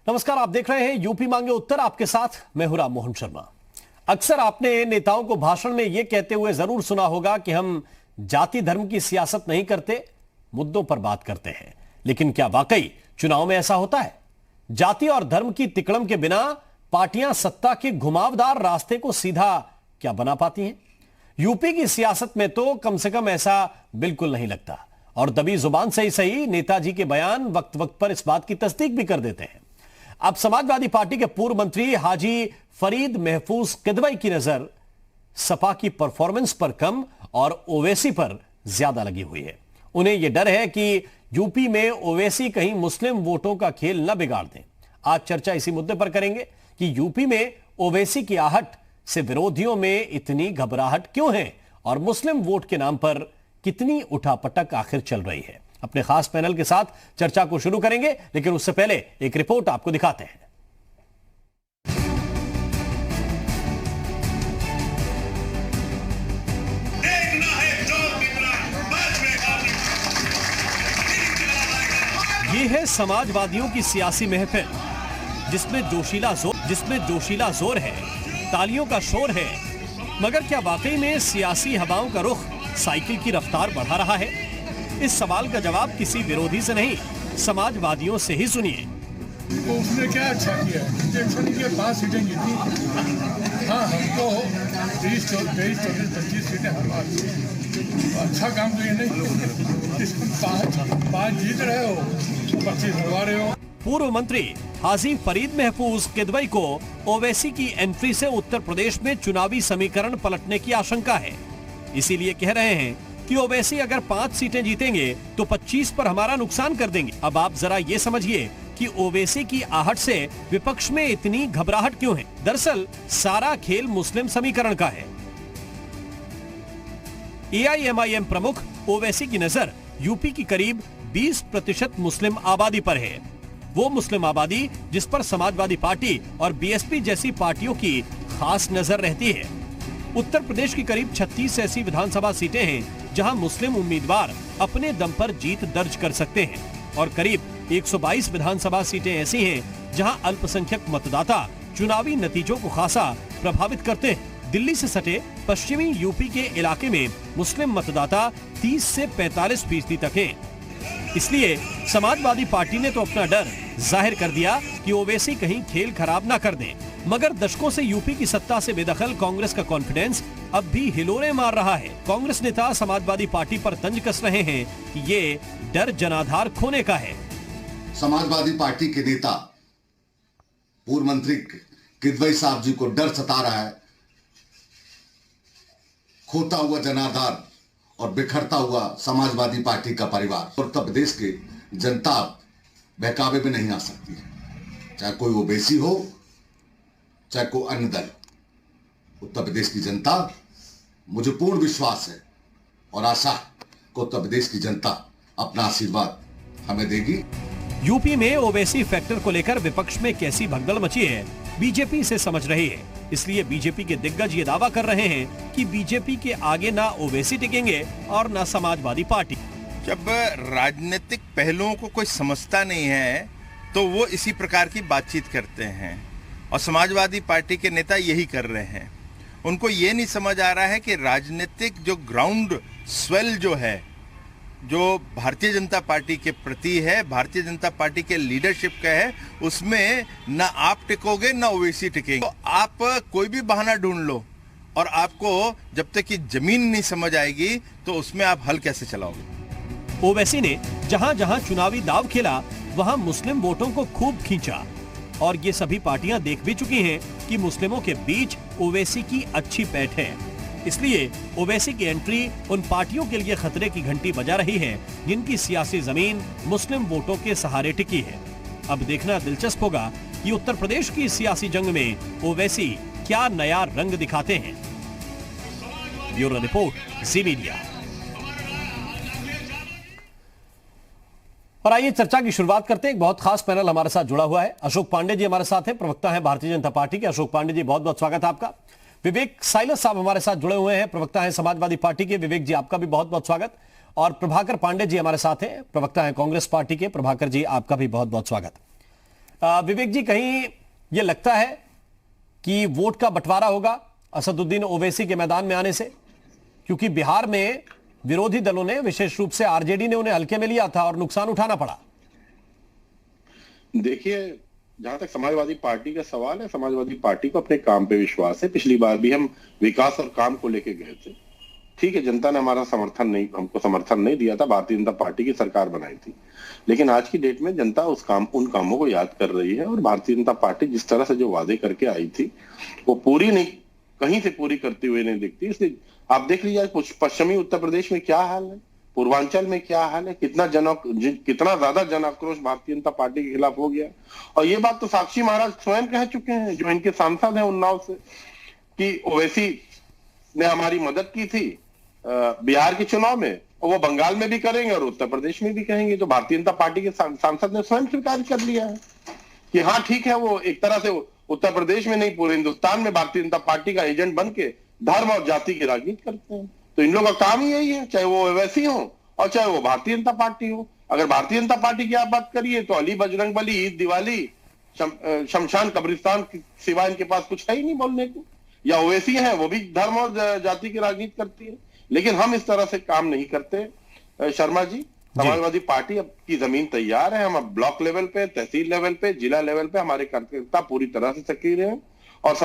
नमस्कार, आप देख रहे हैं यूपी मांगे उत्तर। आपके साथ मैं हूं राम मोहन शर्मा। अक्सर आपने नेताओं को भाषण में यह कहते हुए जरूर सुना होगा कि हम जाति धर्म की सियासत नहीं करते, मुद्दों पर बात करते हैं। लेकिन क्या वाकई चुनाव में ऐसा होता है? जाति और धर्म की तिकड़म के बिना पार्टियां सत्ता के घुमावदार रास्ते को सीधा क्या बना पाती हैं? यूपी की सियासत में तो कम से कम ऐसा बिल्कुल नहीं लगता। और दबी जुबान से ही सही, नेताजी के बयान वक्त वक्त पर इस बात की तस्दीक भी कर देते हैं। अब समाजवादी पार्टी के पूर्व मंत्री हाजी फरीद महफूज किदवई की नजर सपा की परफॉर्मेंस पर कम और ओवैसी पर ज्यादा लगी हुई है। उन्हें यह डर है कि यूपी में ओवैसी कहीं मुस्लिम वोटों का खेल न बिगाड़ दें। आज चर्चा इसी मुद्दे पर करेंगे कि यूपी में ओवैसी की आहट से विरोधियों में इतनी घबराहट क्यों है और मुस्लिम वोट के नाम पर कितनी उठापटक आखिर चल रही है। अपने खास पैनल के साथ चर्चा को शुरू करेंगे, लेकिन उससे पहले एक रिपोर्ट आपको दिखाते हैं। ये है समाजवादियों की सियासी महफिल, जिसमें जोशीला जोर है, तालियों का शोर है। मगर क्या वाकई में सियासी हवाओं का रुख साइकिल की रफ्तार बढ़ा रहा है? इस सवाल का जवाब किसी विरोधी से नहीं, समाजवादियों से ही सुनिए। तो उसने क्या अच्छा किया? इलेक्शन के 5 सीटें जीती। हाँ, हमको 23, 24, 25 सीटें हरवा दी। अच्छा काम तो ये नहीं, 5 जीत रहे हो, 25 हरवा रहे हो। पूर्व मंत्री हाजी फरीद महफूज किदवई को ओवैसी की एंट्री से उत्तर प्रदेश में चुनावी समीकरण पलटने की आशंका है। इसीलिए कह रहे हैं कि ओवैसी अगर 5 सीटें जीतेंगे तो 25 पर हमारा नुकसान कर देंगे। अब आप जरा ये समझिए कि ओवैसी की आहट से विपक्ष में इतनी घबराहट क्यों है। दरअसल सारा खेल मुस्लिम समीकरण का है। एआईएमआईएम प्रमुख ओवैसी की नजर यूपी की करीब 20% मुस्लिम आबादी पर है। वो मुस्लिम आबादी जिस पर समाजवादी पार्टी और बीएसपी जैसी पार्टियों की खास नजर रहती है। उत्तर प्रदेश की करीब 36 ऐसी विधानसभा सीटें हैं जहां मुस्लिम उम्मीदवार अपने दम पर जीत दर्ज कर सकते हैं और करीब 122 विधानसभा सीटें ऐसी हैं जहां अल्पसंख्यक मतदाता चुनावी नतीजों को खासा प्रभावित करते हैं। दिल्ली से सटे पश्चिमी यूपी के इलाके में मुस्लिम मतदाता 30 से 45% तक हैं। इसलिए समाजवादी पार्टी ने तो अपना डर जाहिर कर दिया कि ओवैसी कहीं खेल खराब ना कर दें। मगर दशकों से यूपी की सत्ता से बेदखल कांग्रेस का कॉन्फिडेंस अब भी हिलोरे मार रहा है। कांग्रेस नेता समाजवादी पार्टी पर तंज कस रहे हैं कि ये डर जनाधार खोने का है। समाजवादी पार्टी के नेता पूर्व मंत्री किदवई साहब जी को डर सता रहा है। खोता हुआ जनाधार और बिखरता हुआ समाजवादी पार्टी का परिवार और उत्तर प्रदेश की जनता बहकावे में नहीं आ सकती है, चाहे कोई ओवैसी हो चाहे कोई अन्य दल। उत्तर प्रदेश की जनता, मुझे पूर्ण विश्वास है और आशा है कि उत्तर प्रदेश की जनता अपना आशीर्वाद हमें देगी। यूपी में ओवैसी फैक्टर को लेकर विपक्ष में कैसी भगदड़ मची है, बीजेपी से समझ रही है। इसलिए बीजेपी के दिग्गज ये दावा कर रहे हैं कि बीजेपी के आगे ना ओवैसी टिकेंगे और ना समाजवादी पार्टी। जब राजनीतिक पहलुओं को कोई समझता नहीं है तो वो इसी प्रकार की बातचीत करते हैं और समाजवादी पार्टी के नेता यही कर रहे हैं। उनको ये नहीं समझ आ रहा है कि राजनीतिक जो ग्राउंड स्वेल जो है, जो भारतीय जनता पार्टी के प्रति है, भारतीय जनता पार्टी के लीडरशिप का है, उसमें ना आप टिकोगे ना ओवैसी टिकेंगे। तो आप कोई भी बहाना ढूंढ लो और आपको जब तक कि जमीन नहीं समझ आएगी तो उसमें आप हल कैसे चलाओगे। ओवैसी ने जहां जहां चुनावी दाव खेला वहां मुस्लिम वोटों को खूब खींचा और ये सभी पार्टियां देख भी चुकी हैं कि मुस्लिमों के बीच ओवैसी की अच्छी पैठ है। इसलिए ओवैसी की एंट्री उन पार्टियों के लिए खतरे की घंटी बजा रही है जिनकी सियासी जमीन मुस्लिम वोटों के सहारे टिकी है। अब देखना दिलचस्प होगा कि उत्तर प्रदेश की सियासी जंग में ओवैसी क्या नया रंग दिखाते हैं। ब्यूरो रिपोर्ट, जी मीडिया। और आइए चर्चा की शुरुआत करते हैं। एक बहुत खास पैनल हमारे साथ जुड़ा हुआ है। अशोक पांडे जी हमारे साथ हैं, प्रवक्ता हैं भारतीय जनता पार्टी के। अशोक पांडे जी, बहुत बहुत स्वागत है आपका। विवेक साइलस साहब हमारे साथ जुड़े हुए हैं, प्रवक्ता हैं समाजवादी पार्टी के। विवेक जी, आपका भी बहुत बहुत स्वागत। और प्रभाकर पांडे जी हमारे साथ हैं, प्रवक्ता हैं कांग्रेस पार्टी के। प्रभाकर जी, आपका भी बहुत बहुत स्वागत। विवेक जी, कहीं यह लगता है कि वोट का बंटवारा होगा असदुद्दीन ओवैसी के मैदान में आने से? क्योंकि बिहार में विरोधी दलों ने, विशेष रूप से आरजेडी ने, उन्हें हल्के में लिया था और नुकसान उठाना पड़ा। देखिए, जहां तक समाजवादी पार्टी का सवाल है, समाजवादी पार्टी को अपने काम पे विश्वास है। पिछली बार भी हम विकास और काम को लेके गए थे। ठीक है, जनता ने हमको समर्थन नहीं दिया था, भारतीय जनता पार्टी की सरकार बनाई थी। लेकिन आज की डेट में जनता उन कामों को याद कर रही है और भारतीय जनता पार्टी जिस तरह से जो वादे करके आई थी वो पूरी नहीं, कहीं से पूरी करते हुए नहीं दिखती। इसलिए आप देख लीजिए पश्चिमी उत्तर प्रदेश में क्या हाल है, पूर्वांचल में क्या हाल है, कितना ज्यादा जन आक्रोश भारतीय जनता पार्टी के खिलाफ हो गया। और ये बात तो साक्षी महाराज स्वयं कह चुके हैं, जो इनके सांसद हैं उन्नाव से, कि ओवैसी ने हमारी मदद की थी बिहार के चुनाव में, और वो बंगाल में भी करेंगे और उत्तर प्रदेश में भी कहेंगे। तो भारतीय जनता पार्टी के सांसद ने स्वयं स्वीकार कर लिया है कि हाँ ठीक है, वो एक तरह से उत्तर प्रदेश में नहीं पूरे हिंदुस्तान में भारतीय जनता पार्टी का एजेंट बन के धर्म और जाति की राजनीति करते हैं। तो इन लोगों का काम ही यही है, चाहे वो ओवैसी हो और चाहे वो भारतीय जनता पार्टी हो। अगर भारतीय जनता पार्टी की आप बात करिए तो अली, बजरंग बली, ईद, दिवाली, शमशान, कब्रिस्तान सिवाय इनके पास कुछ है ही नहीं बोलने को। या ओवैसी है, वो भी धर्म और जाति की राजनीति करती है। लेकिन हम इस तरह से काम नहीं करते शर्मा जी। समाजवादी पार्टी अब की जमीन तैयार है। हम अब ब्लॉक लेवल पे, तहसील लेवल पे, जिला लेवल पे हमारे कार्यकर्ता पूरी तरह से सक्रिय हैं। और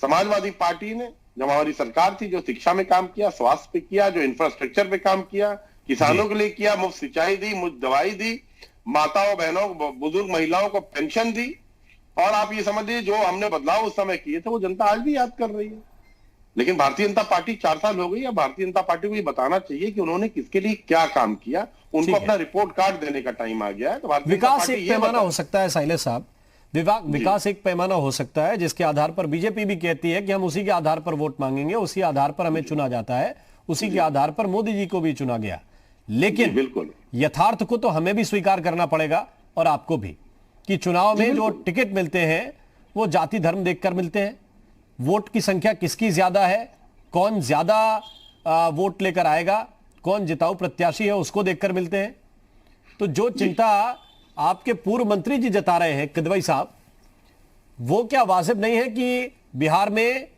समाजवादी पार्टी ने, जब हमारी सरकार थी, जो शिक्षा में काम किया, स्वास्थ्य पे किया, जो इंफ्रास्ट्रक्चर पे काम किया, किसानों के लिए किया, मुफ्त सिंचाई दी, मुफ्त दवाई दी, माताओं बहनों, बुजुर्ग महिलाओं को पेंशन दी। और आप ये समझिए, जो हमने बदलाव उस समय किए थे वो जनता आज भी याद कर रही है। लेकिन भारतीय जनता पार्टी 4 साल हो गई, अब भारतीय जनता पार्टी को ये बताना चाहिए कि उन्होंने किसके लिए क्या काम किया। उनको अपना रिपोर्ट कार्ड देने का टाइम आ गया है। तो विकास एक पैमाना हो सकता है शैलेश साहब, विकास एक पैमाना हो सकता है जिसके आधार पर बीजेपी भी कहती है कि हम उसी के आधार पर वोट मांगेंगे, उसी आधार पर हमें चुना जाता है, उसी के आधार पर मोदी जी को भी चुना गया। लेकिन बिल्कुल यथार्थ को तो हमें भी स्वीकार करना पड़ेगा और आपको भी, कि चुनाव में जो टिकट मिलते हैं वो जाति धर्म देखकर मिलते हैं। वोट की संख्या किसकी ज्यादा है, कौन ज्यादा वोट लेकर आएगा, कौन जिताऊ प्रत्याशी है, उसको देखकर मिलते हैं। तो जो चिंता आपके पूर्व मंत्री जी जता रहे हैं किदवई साहब, वो क्या वाजिब नहीं है कि बिहार में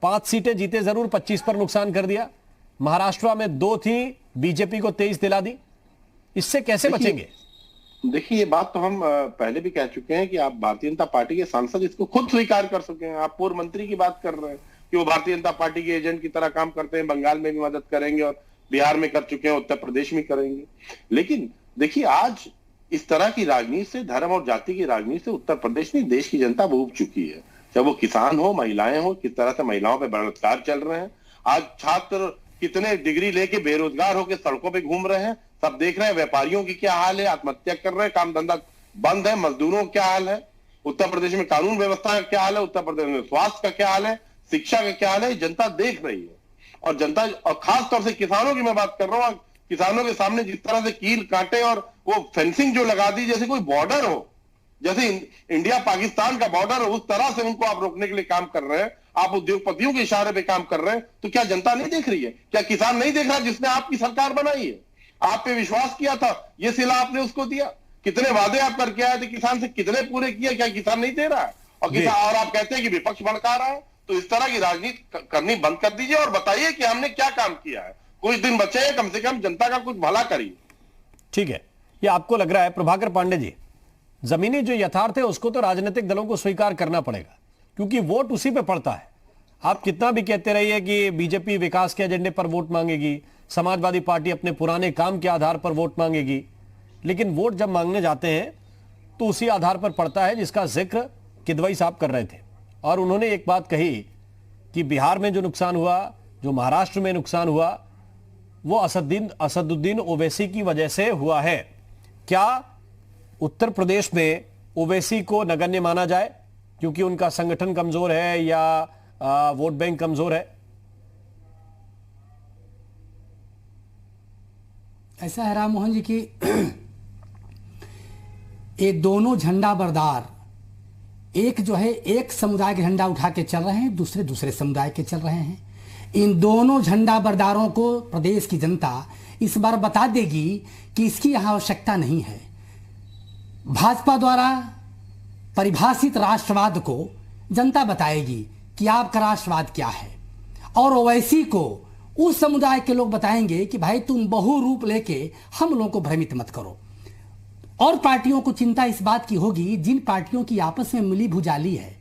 5 सीटें जीते जरूर, 25 पर नुकसान कर दिया, महाराष्ट्र में 2 थी, बीजेपी को 23 दिला दी, इससे कैसे बचेंगे? देखिए, ये बात तो हम पहले भी कह चुके हैं कि आप भारतीय जनता पार्टी के सांसद इसको खुद स्वीकार कर चुके हैं। आप पूर्व मंत्री की बात कर रहे हैं कि वो भारतीय जनता पार्टी के एजेंट की तरह काम करते हैं, बंगाल में भी मदद करेंगे और बिहार में कर चुके हैं, उत्तर प्रदेश में करेंगे। लेकिन देखिए, आज इस तरह की राजनीति से, धर्म और जाति की राजनीति से उत्तर प्रदेश में देश की जनता ऊब चुकी है। चाहे वो किसान हो, महिलाएं हो, किस तरह से महिलाओं पर बलात्कार चल रहे हैं। आज छात्र कितने डिग्री लेके बेरोजगार होकर सड़कों पे घूम रहे हैं, सब देख रहे हैं। व्यापारियों की क्या हाल है, आत्महत्या कर रहे हैं, काम धंधा बंद है, मजदूरों का क्या हाल है, उत्तर प्रदेश में कानून व्यवस्था का क्या हाल है, उत्तर प्रदेश में स्वास्थ्य का क्या हाल है, शिक्षा का क्या हाल है, जनता देख रही है। और जनता, और खास तौर से किसानों की मैं बात कर रहा हूँ, किसानों के सामने जिस तरह से कील काटे और वो फेंसिंग जो लगा दी जैसे कोई बॉर्डर हो, जैसे इंडिया पाकिस्तान का बॉर्डर हो, उस तरह से उनको आप रोकने के लिए काम कर रहे हैं। आप उद्योगपतियों के इशारे पे काम कर रहे हैं। तो क्या जनता नहीं देख रही है? क्या किसान नहीं देख रहा जिसने आपकी सरकार बनाई है? आप पे विश्वास किया था, ये सिला आपने उसको दिया। कितने वादे आप करके आए थे किसान से, कितने पूरे किए? क्या किसान नहीं दे रहा है? और आप कहते हैं कि विपक्ष भड़का रहा है। तो इस तरह की राजनीति करनी बंद कर दीजिए और बताइए कि हमने क्या काम किया है। कुछ दिन बचे हैं, कम से कम जनता का कुछ भला करिए। ठीक है, ये आपको लग रहा है। प्रभाकर पांडे जी, जमीनी जो यथार्थ है उसको तो राजनीतिक दलों को स्वीकार करना पड़ेगा, क्योंकि वोट उसी पे पड़ता है। आप कितना भी कहते रहिए कि बीजेपी विकास के एजेंडे पर वोट मांगेगी, समाजवादी पार्टी अपने पुराने काम के आधार पर वोट मांगेगी, लेकिन वोट जब मांगने जाते हैं तो उसी आधार पर पड़ता है जिसका जिक्र किदवई साहब कर रहे थे। और उन्होंने एक बात कही कि बिहार में जो नुकसान हुआ, जो महाराष्ट्र में नुकसान हुआ, वो असदुद्दीन ओवैसी की वजह से हुआ है। क्या उत्तर प्रदेश में ओवैसी को नगण्य माना जाए क्योंकि उनका संगठन कमजोर है या वोट बैंक कमजोर है? ऐसा है राम मोहन जी कि ये दोनों झंडा बरदार, एक जो है एक समुदाय का झंडा उठा के चल रहे हैं, दूसरे समुदाय के चल रहे हैं। इन दोनों झंडा बरदारों को प्रदेश की जनता इस बार बता देगी कि इसकी यहां आवश्यकता नहीं है। भाजपा द्वारा परिभाषित राष्ट्रवाद को जनता बताएगी कि आपका राष्ट्रवाद क्या है, और ओवैसी को उस समुदाय के लोग बताएंगे कि भाई तुम बहुरूप लेके हम लोगों को भ्रमित मत करो। और पार्टियों को चिंता इस बात की होगी, जिन पार्टियों की आपस में मिली भुजाली है,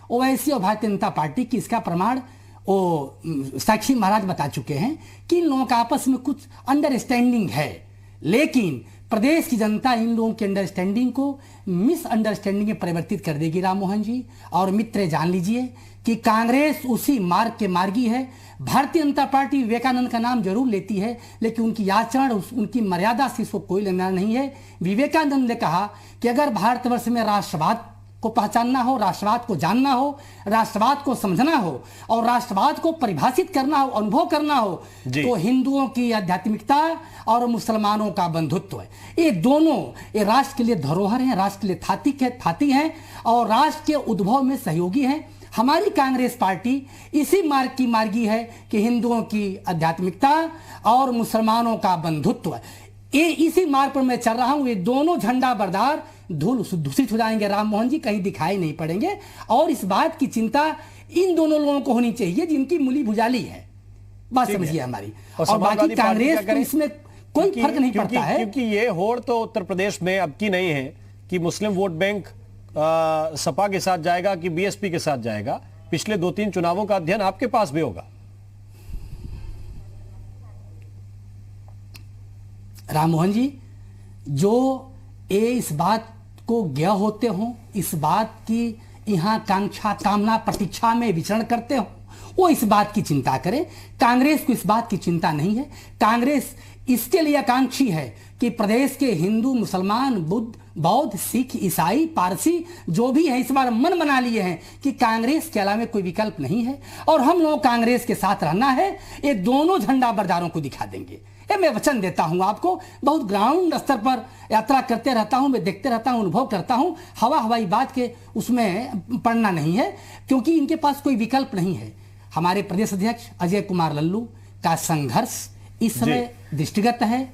ओवैसी और भारतीय जनता पार्टी की, इसका प्रमाण वो साक्षी महाराज बता चुके हैं कि इन लोगों का आपस में कुछ अंडरस्टैंडिंग है, लेकिन प्रदेश की जनता इन लोगों की अंडरस्टैंडिंग को मिसअंडरस्टैंडिंग में परिवर्तित कर देगी राम मोहन जी। और मित्र जान लीजिए कि कांग्रेस उसी मार्ग के मार्गी है। भारतीय जनता पार्टी विवेकानंद का नाम जरूर लेती है, लेकिन उनकी आचरण, उनकी मर्यादा से इसको कोई लेना नहीं है। विवेकानंद ने कहा कि अगर भारतवर्ष में राष्ट्रवाद को पहचानना हो, राष्ट्रवाद को जानना हो, राष्ट्रवाद को समझना हो और राष्ट्रवाद को परिभाषित करना हो, अनुभव करना हो, तो हिंदुओं की आध्यात्मिकता और मुसलमानों का बंधुत्व है। ये दोनों, ये राष्ट्र के लिए धरोहर हैं, राष्ट्र के लिए थाती हैं और राष्ट्र के उद्भव में सहयोगी हैं। हमारी कांग्रेस पार्टी इसी मार्ग की मार्गी है कि हिंदुओं की आध्यात्मिकता और मुसलमानों का बंधुत्व, ये इसी मार्ग पर मैं चल रहा हूं। ये दोनों झंडा बरदार धूल दूषित हो जाएंगे राम मोहन जी, कहीं दिखाई नहीं पड़ेंगे। और इस बात की चिंता इन दोनों लोगों को होनी चाहिए जिनकी मूली भुजाली है, बात समझिए हमारी। और बाकी कांग्रेस को इसमें कोई फर्क नहीं पड़ता है, क्योंकि ये होड़ तो उत्तर प्रदेश में अब की नहीं है कि मुस्लिम वोट बैंक सपा के साथ जाएगा कि बीएसपी के साथ जाएगा। पिछले 2-3 चुनावों का अध्ययन आपके पास भी होगा। राम मोहन जी, जो ये इस बात को ज्ञ होते हो, इस बात की यहाँ कांक्षा कामना प्रतीक्षा में विचरण करते हो, वो इस बात की चिंता करें। कांग्रेस को इस बात की चिंता नहीं है। कांग्रेस इसके लिए आकांक्षी है कि प्रदेश के हिंदू, मुसलमान, बुद्ध, बौद्ध, सिख, ईसाई, पारसी जो भी है, इस बार मन बना लिए हैं कि कांग्रेस के अलावा कोई विकल्प नहीं है और हम लोग कांग्रेस के साथ रहना है। ये दोनों झंडा बरदारों को दिखा देंगे, ये मैं वचन देता हूं आपको। बहुत ग्राउंड स्तर पर यात्रा करते रहता हूं, मैं देखते रहता हूं, अनुभव करता हूं। हवाई बात के उसमें पड़ना नहीं है, क्योंकि इनके पास कोई विकल्प नहीं है। हमारे प्रदेश अध्यक्ष अजय कुमार लल्लू का संघर्ष इस समय दृष्टिगत है,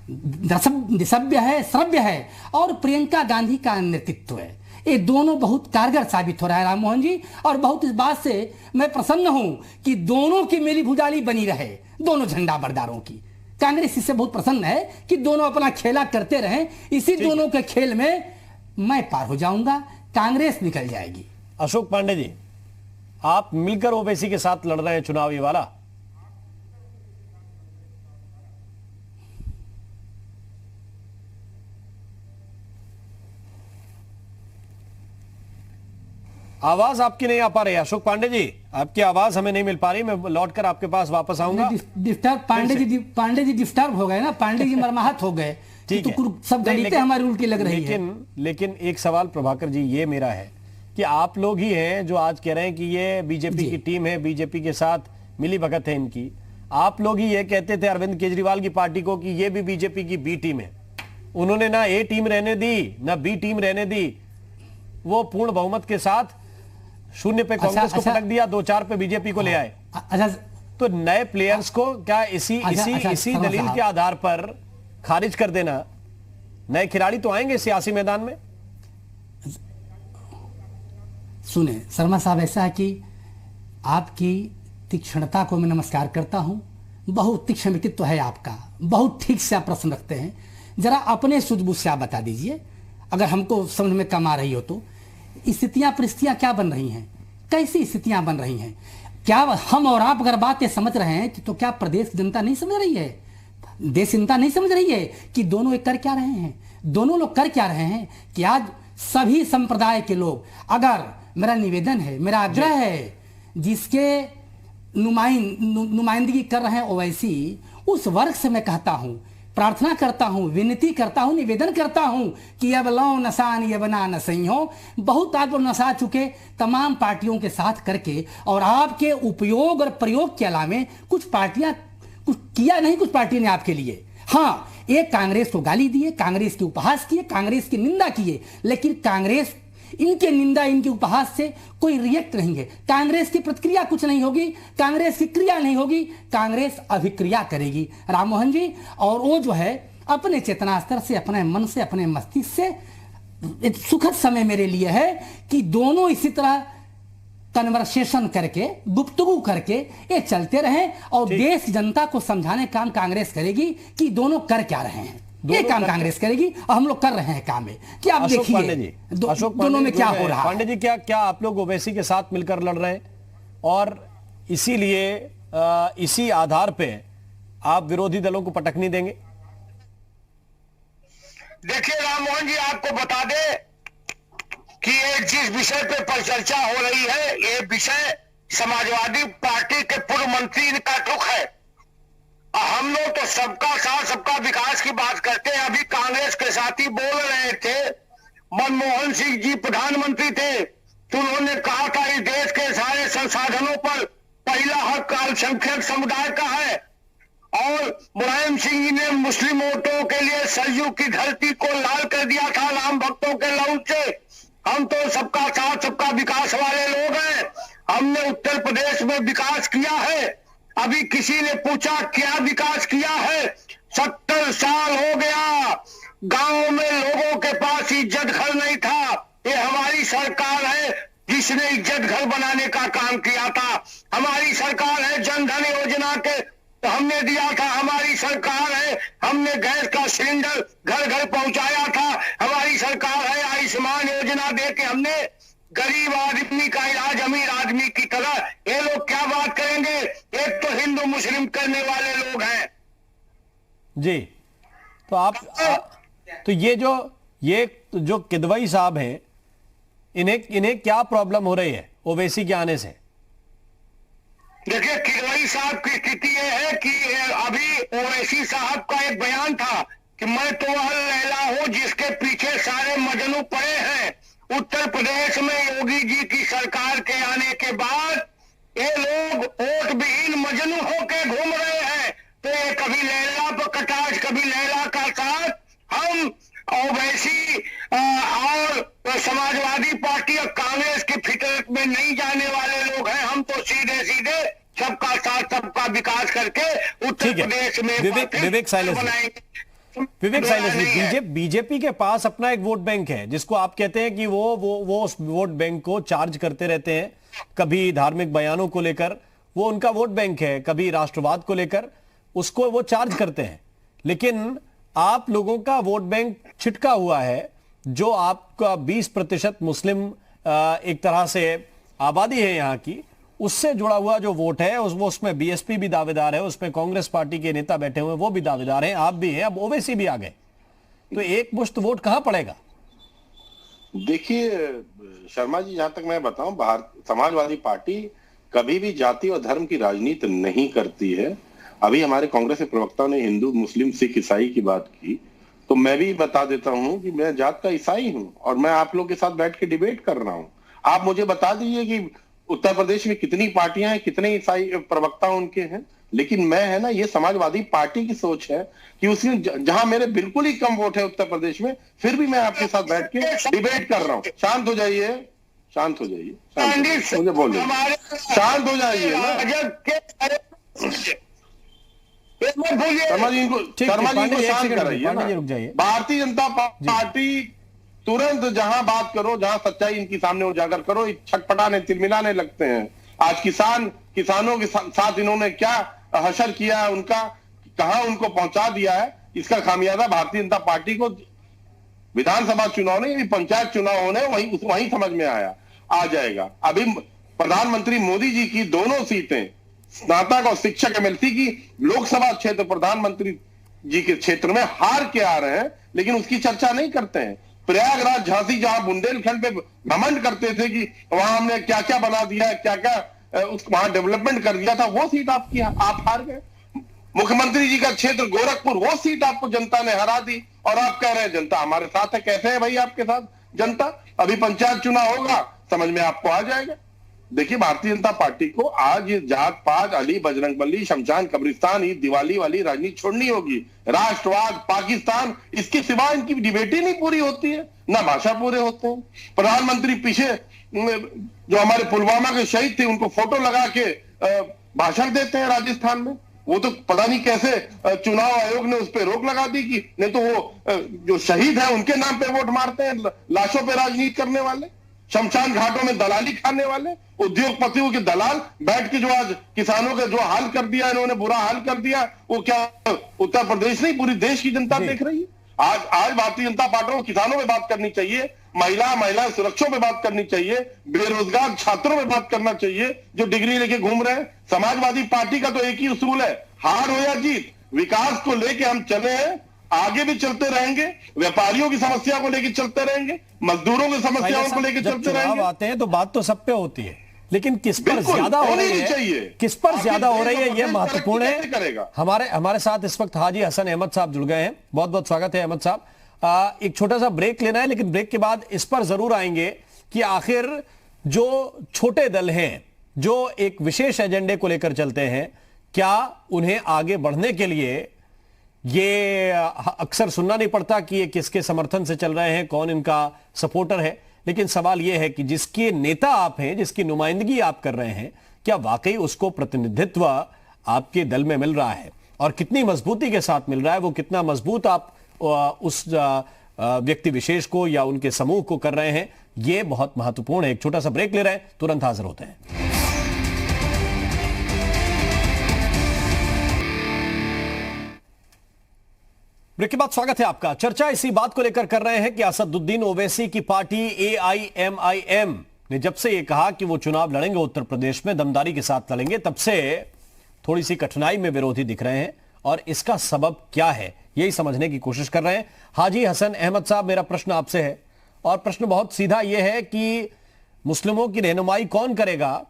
सभ्य है, श्रव्य है, और प्रियंका गांधी का नेतृत्व है। ये दोनों बहुत कारगर साबित हो रहा है राम मोहन जी, और बहुत इस बात से मैं प्रसन्न हूं कि दोनों की मिली भुजाली बनी रहे, दोनों झंडा बरदारों की। कांग्रेस इससे बहुत प्रसन्न है कि दोनों अपना खेला करते रहें। इसी दोनों के खेल में मैं पार हो जाऊंगा, कांग्रेस निकल जाएगी। अशोक पांडे जी, आप मिलकर ओवैसी के साथ लड़ रहे हैं चुनाव ये वाला, आवाज आपकी नहीं आ पा रही। अशोक पांडे जी, आपकी आवाज हमें नहीं मिल पा रही। मैं लौटकर आपके पास वापस आऊंगा। डिस्टर्ब पांडे जी डिस्टर्ब हो गए ना, पांडे जी मरमाहत हो गए। ठीक है, तो सब गणितें हमारी उल्टी लग रही है। लेकिन एक सवाल प्रभाकर जी ये मेरा है कि आप लोग ही हैं जो आज कह रहे हैं कि ये बीजेपी की टीम है, बीजेपी के साथ मिली भगत है इनकी। आप लोग ही ये कहते थे अरविंद केजरीवाल की पार्टी को कि ये भी बीजेपी की बी टीम है। उन्होंने ना ए टीम रहने दी ना बी टीम रहने दी, वो पूर्ण बहुमत के साथ 0 पे कांग्रेस को पटक दिया, 2-4 पे बीजेपी को ले आए। अच्छा, तो नए प्लेयर्स को क्या इसी दलील के आधार पर खारिज कर देना? नए खिलाड़ी तो आएंगे सियासी मैदान में। सुने शर्मा साहब, ऐसा है कि आपकी तीक्ष्णता को मैं नमस्कार करता हूं। बहुत तीक्ष्ण व्यक्तित्व है आपका, बहुत ठीक से आप प्रश्न रखते हैं। जरा अपने सूझबूझ से आप बता दीजिए, अगर हमको समझ में कम आ रही हो तो, स्थितियां परिस्थितियां क्या बन रही हैं, कैसी स्थितियां बन रही हैं? क्या हम और आप अगर बातें समझ रहे हैं तो क्या प्रदेश की जनता नहीं समझ रही है, देश जनता नहीं समझ रही है कि दोनों एक कर क्या रहे हैं? दोनों लोग कर क्या रहे हैं कि आज सभी संप्रदाय के लोग, अगर मेरा निवेदन है, मेरा आग्रह है, जिसके नुमाइंदगी कर रहे हैं ओवैसी, उस वर्ग से मैं कहता हूं, प्रार्थना करता हूं, विनती करता हूं, निवेदन करता हूं कि अब लो नसान ये बना न सही हो। बहुत आप नशा चुके तमाम पार्टियों के साथ करके, और आपके उपयोग और प्रयोग के अलावा कुछ पार्टियां कुछ किया नहीं, कुछ पार्टियों ने आपके लिए। हाँ, एक कांग्रेस को गाली दिए, कांग्रेस की उपहास किए, कांग्रेस की निंदा किए, लेकिन कांग्रेस इनके निंदा, इनके उपहास से कोई रिएक्ट नहीं है। कांग्रेस की प्रतिक्रिया कुछ नहीं होगी, कांग्रेस की क्रिया नहीं होगी, कांग्रेस अभिक्रिया करेगी राममोहन जी। और वो जो है अपने चेतना स्तर से, अपने मन से, अपने मस्तिष्क से एक सुखद समय मेरे लिए है कि दोनों इसी तरह कन्वर्सेशन करके, गुफ्तगू करके ये चलते रहें और देश जनता को समझाने का काम कांग्रेस करेगी कि दोनों कर क्या रहे हैं। ये काम कांग्रेस करेगी और हम लोग कर रहे हैं काम में कि आप देखिए दोनों में क्या हो रहा है। पांडे जी, क्या आप लोग ओवैसी के साथ मिलकर लड़ रहे हैं और इसीलिए इसी आधार पे आप विरोधी दलों को पटकनी देंगे? देखिए राम मोहन जी, आपको बता दे कि ये जिस विषय पे परिचर्चा हो रही है, ये विषय समाजवादी पार्टी के पूर्व मंत्री का दुख है। हम लोग तो सबका साथ सबका विकास की बात करते हैं। अभी कांग्रेस के साथी बोल रहे थे, मनमोहन सिंह जी प्रधानमंत्री थे तो उन्होंने कहा था इस देश के सारे संसाधनों पर पहला हक अल्पसंख्यक समुदाय का है। और मुलायम सिंह जी ने मुस्लिम वोटों के लिए सरयू की धरती को लाल कर दिया था राम भक्तों के लौट से। हम तो सबका साथ सबका विकास वाले लोग हैं। हमने उत्तर प्रदेश में विकास किया है। अभी किसी ने पूछा क्या विकास किया है? 70 साल हो गया गांव में लोगों के पास इज्जत घर नहीं था। ये हमारी सरकार है जिसने इज्जत घर बनाने का काम किया था। हमारी सरकार है जनधन योजना के तो हमने दिया था। हमारी सरकार है हमने गैस का सिलेंडर घर घर पहुंचाया था। हमारी सरकार है आयुष्मान योजना दे के हमने गरीब आदमी का इलाज अमीर आदमी की तरह। ये लोग क्या बात करेंगे? एक तो हिंदू मुस्लिम करने वाले लोग हैं जी। तो आप तो ये जो किदवई साहब हैं, इन्हें क्या प्रॉब्लम हो रही है ओवैसी के आने से? देखिए, किदवई साहब की स्थिति यह है कि अभी ओवैसी साहब का एक बयान था कि मैं तो वह लैला हूं जिसके पीछे सारे मजनू पड़े हैं। उत्तर प्रदेश में योगी जी की सरकार के आने के बाद ये लोग वोट विहीन मजनू होके घूम रहे हैं। तो ये कभी लैला पर कटाक्ष, कभी लैला का साथ। हम ओवैसी और समाजवादी पार्टी और कांग्रेस की फितरत में नहीं जाने वाले लोग हैं। हम तो सीधे सीधे सबका साथ सबका विकास करके उत्तर प्रदेश में विवेक साइलेंस, बीजेपी के पास अपना एक वोट बैंक है जिसको आप कहते हैं कि वो उस वोट बैंक को चार्ज करते रहते हैं। कभी धार्मिक बयानों को लेकर वो उनका वोट बैंक है, कभी राष्ट्रवाद को लेकर उसको वो चार्ज करते हैं। लेकिन आप लोगों का वोट बैंक छिटका हुआ है, जो आपका 20% मुस्लिम एक तरह से आबादी है यहाँ की, उससे जुड़ा हुआ जो वोट है उसमें बीएसपी भी दावेदार है, उसमें कांग्रेस पार्टी के नेता बैठे हुए हैं वो भी दावेदार हैं, आप भी हैं, अब ओवैसी भी आ गए, तो एक मुश्त वोट कहां पड़ेगा? देखिए शर्मा जी, जहां तक मैं बताऊं, समाजवादी पार्टी कभी भी जाति और धर्म की राजनीति नहीं करती है। अभी हमारे कांग्रेस के प्रवक्ता ने हिंदू मुस्लिम सिख ईसाई की बात की, तो मैं भी बता देता हूं कि मैं जात का ईसाई हूं और मैं आप लोग के साथ बैठ के डिबेट कर रहा हूं। आप मुझे बता दीजिए कि उत्तर प्रदेश में कितनी पार्टियां हैं, कितने ईसाई प्रवक्ता उनके हैं। लेकिन मैं है ना, ये समाजवादी पार्टी की सोच है कि उसमें जहां मेरे बिल्कुल ही कम वोट है उत्तर प्रदेश में, फिर भी मैं आपके साथ बैठ के डिबेट कर रहा हूँ। शांत हो जाइए, शांत हो जाइए, मुझे बोल शांत हो जाइए ना। शर्मा जी को शांत कराइए। भारतीय जनता पार्टी तुरंत जहां बात करो, जहां सच्चाई इनकी सामने उजागर करो, छटपटाने तिलमिलाने लगते हैं। आज किसानों के साथ इन्होंने क्या हशर किया है, उनका कहां उनको पहुंचा दिया है, इसका खामियाजा भारतीय जनता पार्टी को विधानसभा चुनाव नहीं, पंचायत चुनाव होने वहीं समझ में आ जाएगा। अभी प्रधानमंत्री मोदी जी की दोनों सीटें, स्नातक और शिक्षक एमएलसी की लोकसभा क्षेत्र प्रधानमंत्री जी के क्षेत्र में हार के आ रहे हैं, लेकिन उसकी चर्चा नहीं करते हैं। प्रयागराज, झांसी, जहां बुंदेलखंड पे घमंड करते थे कि वहां हमने क्या क्या बना दिया है, क्या क्या वहां डेवलपमेंट कर दिया था, वो सीट आप हार गए। मुख्यमंत्री जी का क्षेत्र गोरखपुर, वो सीट आपको जनता ने हरा दी और आप कह रहे हैं जनता हमारे साथ है। कैसे है भाई आपके साथ जनता? अभी पंचायत चुनाव होगा, समझ में आपको आ जाएगा। देखिए, भारतीय जनता पार्टी को आज ये जात पात, अली, बजरंगबली, शमशान, कब्रिस्तान, ईद, दिवाली वाली राजनीति छोड़नी होगी। राष्ट्रवाद, पाकिस्तान, इसके सिवा इनकी डिबेट ही नहीं पूरी होती है, ना भाषा पूरे होते हैं। प्रधानमंत्री पीछे जो हमारे पुलवामा के शहीद थे उनको फोटो लगा के भाषण देते हैं राजस्थान में। वो तो पता नहीं कैसे चुनाव आयोग ने उस पर रोक लगा दी कि नहीं तो वो जो शहीद है उनके नाम पे वोट मारते हैं, लाशों पे राजनीति करने वाले, शमशान घाटों में दलाली खाने वाले उद्योगपतियों के दलाल बैठ के जो आज किसानों का जो हाल कर दिया, इन्होंने बुरा हाल कर दिया, वो क्या उत्तर प्रदेश नहीं पूरी देश की जनता देख रही है। आज भारतीय जनता पार्टी को किसानों पे बात करनी चाहिए, महिला सुरक्षा पे बात करनी चाहिए, बेरोजगार छात्रों पे बात करना चाहिए जो डिग्री लेके घूम रहे हैं। समाजवादी पार्टी का तो एक ही उसूल है, हार हो या जीत, विकास को लेके हम चले हैं, आगे भी चलते रहेंगे, व्यापारियों की समस्या को लेकर चलते रहेंगे, मजदूरों की समस्याओं को लेकर चलते रहेंगे। आते हैं तो बात तो सब पे होती है, लेकिन किस पर ज्यादा हो रही है, किस पर आखिर ज्यादा हो रही है, देश यह और महत्वपूर्ण तरक्की कैसे है। करेगा? हमारे साथ इस वक्त हाजी हसन अहमद साहब जुड़ गए हैं। बहुत बहुत स्वागत है अहमद साहब। एक छोटा सा ब्रेक लेना है, लेकिन ब्रेक के बाद इस पर जरूर आएंगे कि आखिर जो छोटे दल हैं जो एक विशेष एजेंडे को लेकर चलते हैं, क्या उन्हें आगे बढ़ने के लिए ये अक्सर सुनना नहीं पड़ता कि ये किसके समर्थन से चल रहे हैं, कौन इनका सपोर्टर है। लेकिन सवाल यह है कि जिसके नेता आप हैं, जिसकी नुमाइंदगी आप कर रहे हैं, क्या वाकई उसको प्रतिनिधित्व आपके दल में मिल रहा है और कितनी मजबूती के साथ मिल रहा है, वो कितना मजबूत आप उस व्यक्ति विशेष को या उनके समूह को कर रहे हैं, यह बहुत महत्वपूर्ण है। एक छोटा सा ब्रेक ले रहे हैं, तुरंत हाजिर होते हैं। ब्रेक के बाद स्वागत है आपका। चर्चा इसी बात को लेकर कर रहे हैं कि असदुद्दीन ओवैसी की पार्टी AIMIM ने जब से यह कहा कि वो चुनाव लड़ेंगे उत्तर प्रदेश में, दमदारी के साथ लड़ेंगे, तब से थोड़ी सी कठिनाई में विरोधी दिख रहे हैं और इसका सबब क्या है, यही समझने की कोशिश कर रहे हैं। हाजी हसन अहमद साहब, मेरा प्रश्न आपसे है और प्रश्न बहुत सीधा यह है कि मुस्लिमों की रहनुमाई कौन करेगा,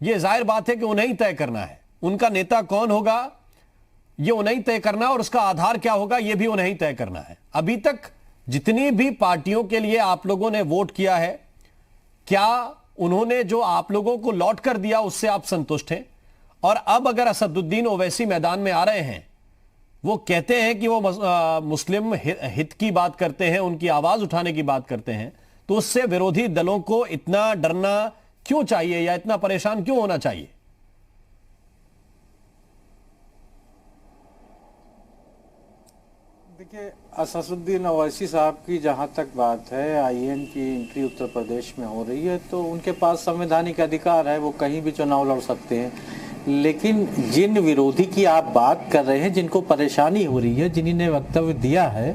यह जाहिर बात है कि उन्हें ही तय करना है। उनका नेता कौन होगा ये उन्हें ही तय करना है और उसका आधार क्या होगा ये भी उन्हें ही तय करना है। अभी तक जितनी भी पार्टियों के लिए आप लोगों ने वोट किया है, क्या उन्होंने जो आप लोगों को लौट कर दिया उससे आप संतुष्ट हैं? और अब अगर असदुद्दीन ओवैसी मैदान में आ रहे हैं, वो कहते हैं कि वो मुस्लिम हित की बात करते हैं, उनकी आवाज उठाने की बात करते हैं, तो उससे विरोधी दलों को इतना डरना क्यों चाहिए या इतना परेशान क्यों होना चाहिए? देखिए, असदुद्दीन ओवैसी साहब की जहां तक बात है, IM की एंट्री उत्तर प्रदेश में हो रही है तो उनके पास संवैधानिक अधिकार है, वो कहीं भी चुनाव लड़ सकते हैं। लेकिन जिन विरोधी की आप बात कर रहे हैं, जिनको परेशानी हो रही है, जिन्होंने वक्तव्य दिया है,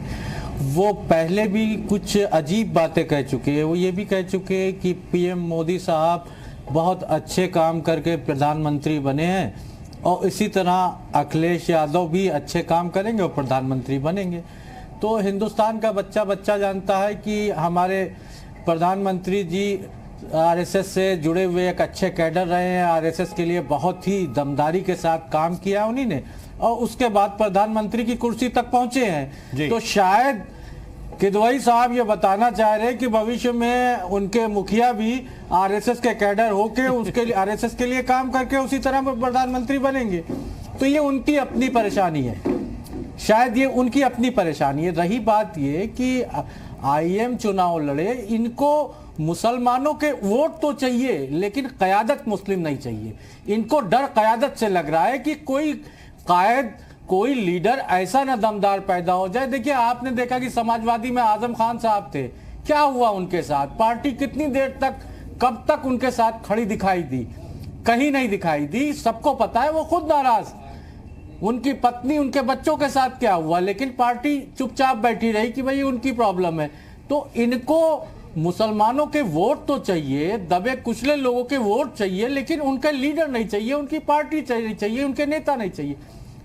वो पहले भी कुछ अजीब बातें कह चुके हैं। वो ये भी कह चुके हैं कि PM मोदी साहब बहुत अच्छे काम करके प्रधानमंत्री बने हैं और इसी तरह अखिलेश यादव भी अच्छे काम करेंगे और प्रधानमंत्री बनेंगे। तो हिंदुस्तान का बच्चा बच्चा जानता है कि हमारे प्रधानमंत्री जी RSS से जुड़े हुए एक अच्छे कैडर रहे हैं, RSS के लिए बहुत ही दमदारी के साथ काम किया उन्हीं ने और उसके बाद प्रधानमंत्री की कुर्सी तक पहुंचे हैं। तो शायद किदवई साहब ये बताना चाह रहे हैं कि भविष्य में उनके मुखिया भी RSS के कैडर होके उसके लिए RSS के लिए काम करके उसी तरह प्रधानमंत्री बनेंगे। तो ये उनकी अपनी परेशानी है, शायद ये उनकी अपनी परेशानी है। रही बात ये कि IM चुनाव लड़े, इनको मुसलमानों के वोट तो चाहिए लेकिन क़यादत मुस्लिम नहीं चाहिए। इनको डर क़यादत से लग रहा है कि कोई कायद, कोई लीडर ऐसा ना दमदार पैदा हो जाए। देखिए, आपने देखा कि समाजवादी में आजम खान साहब थे, क्या हुआ उनके साथ? पार्टी कितनी देर तक, कब तक उनके साथ खड़ी दिखाई दी? कहीं नहीं दिखाई दी। सबको पता है, वो खुद नाराज, उनकी पत्नी, उनके बच्चों के साथ क्या हुआ, लेकिन पार्टी चुपचाप बैठी रही कि भाई उनकी प्रॉब्लम है। तो इनको मुसलमानों के वोट तो चाहिए, दबे कुचले लोगों के वोट चाहिए, लेकिन उनका लीडर नहीं चाहिए, उनकी पार्टी चाहिए, उनके नेता नहीं चाहिए।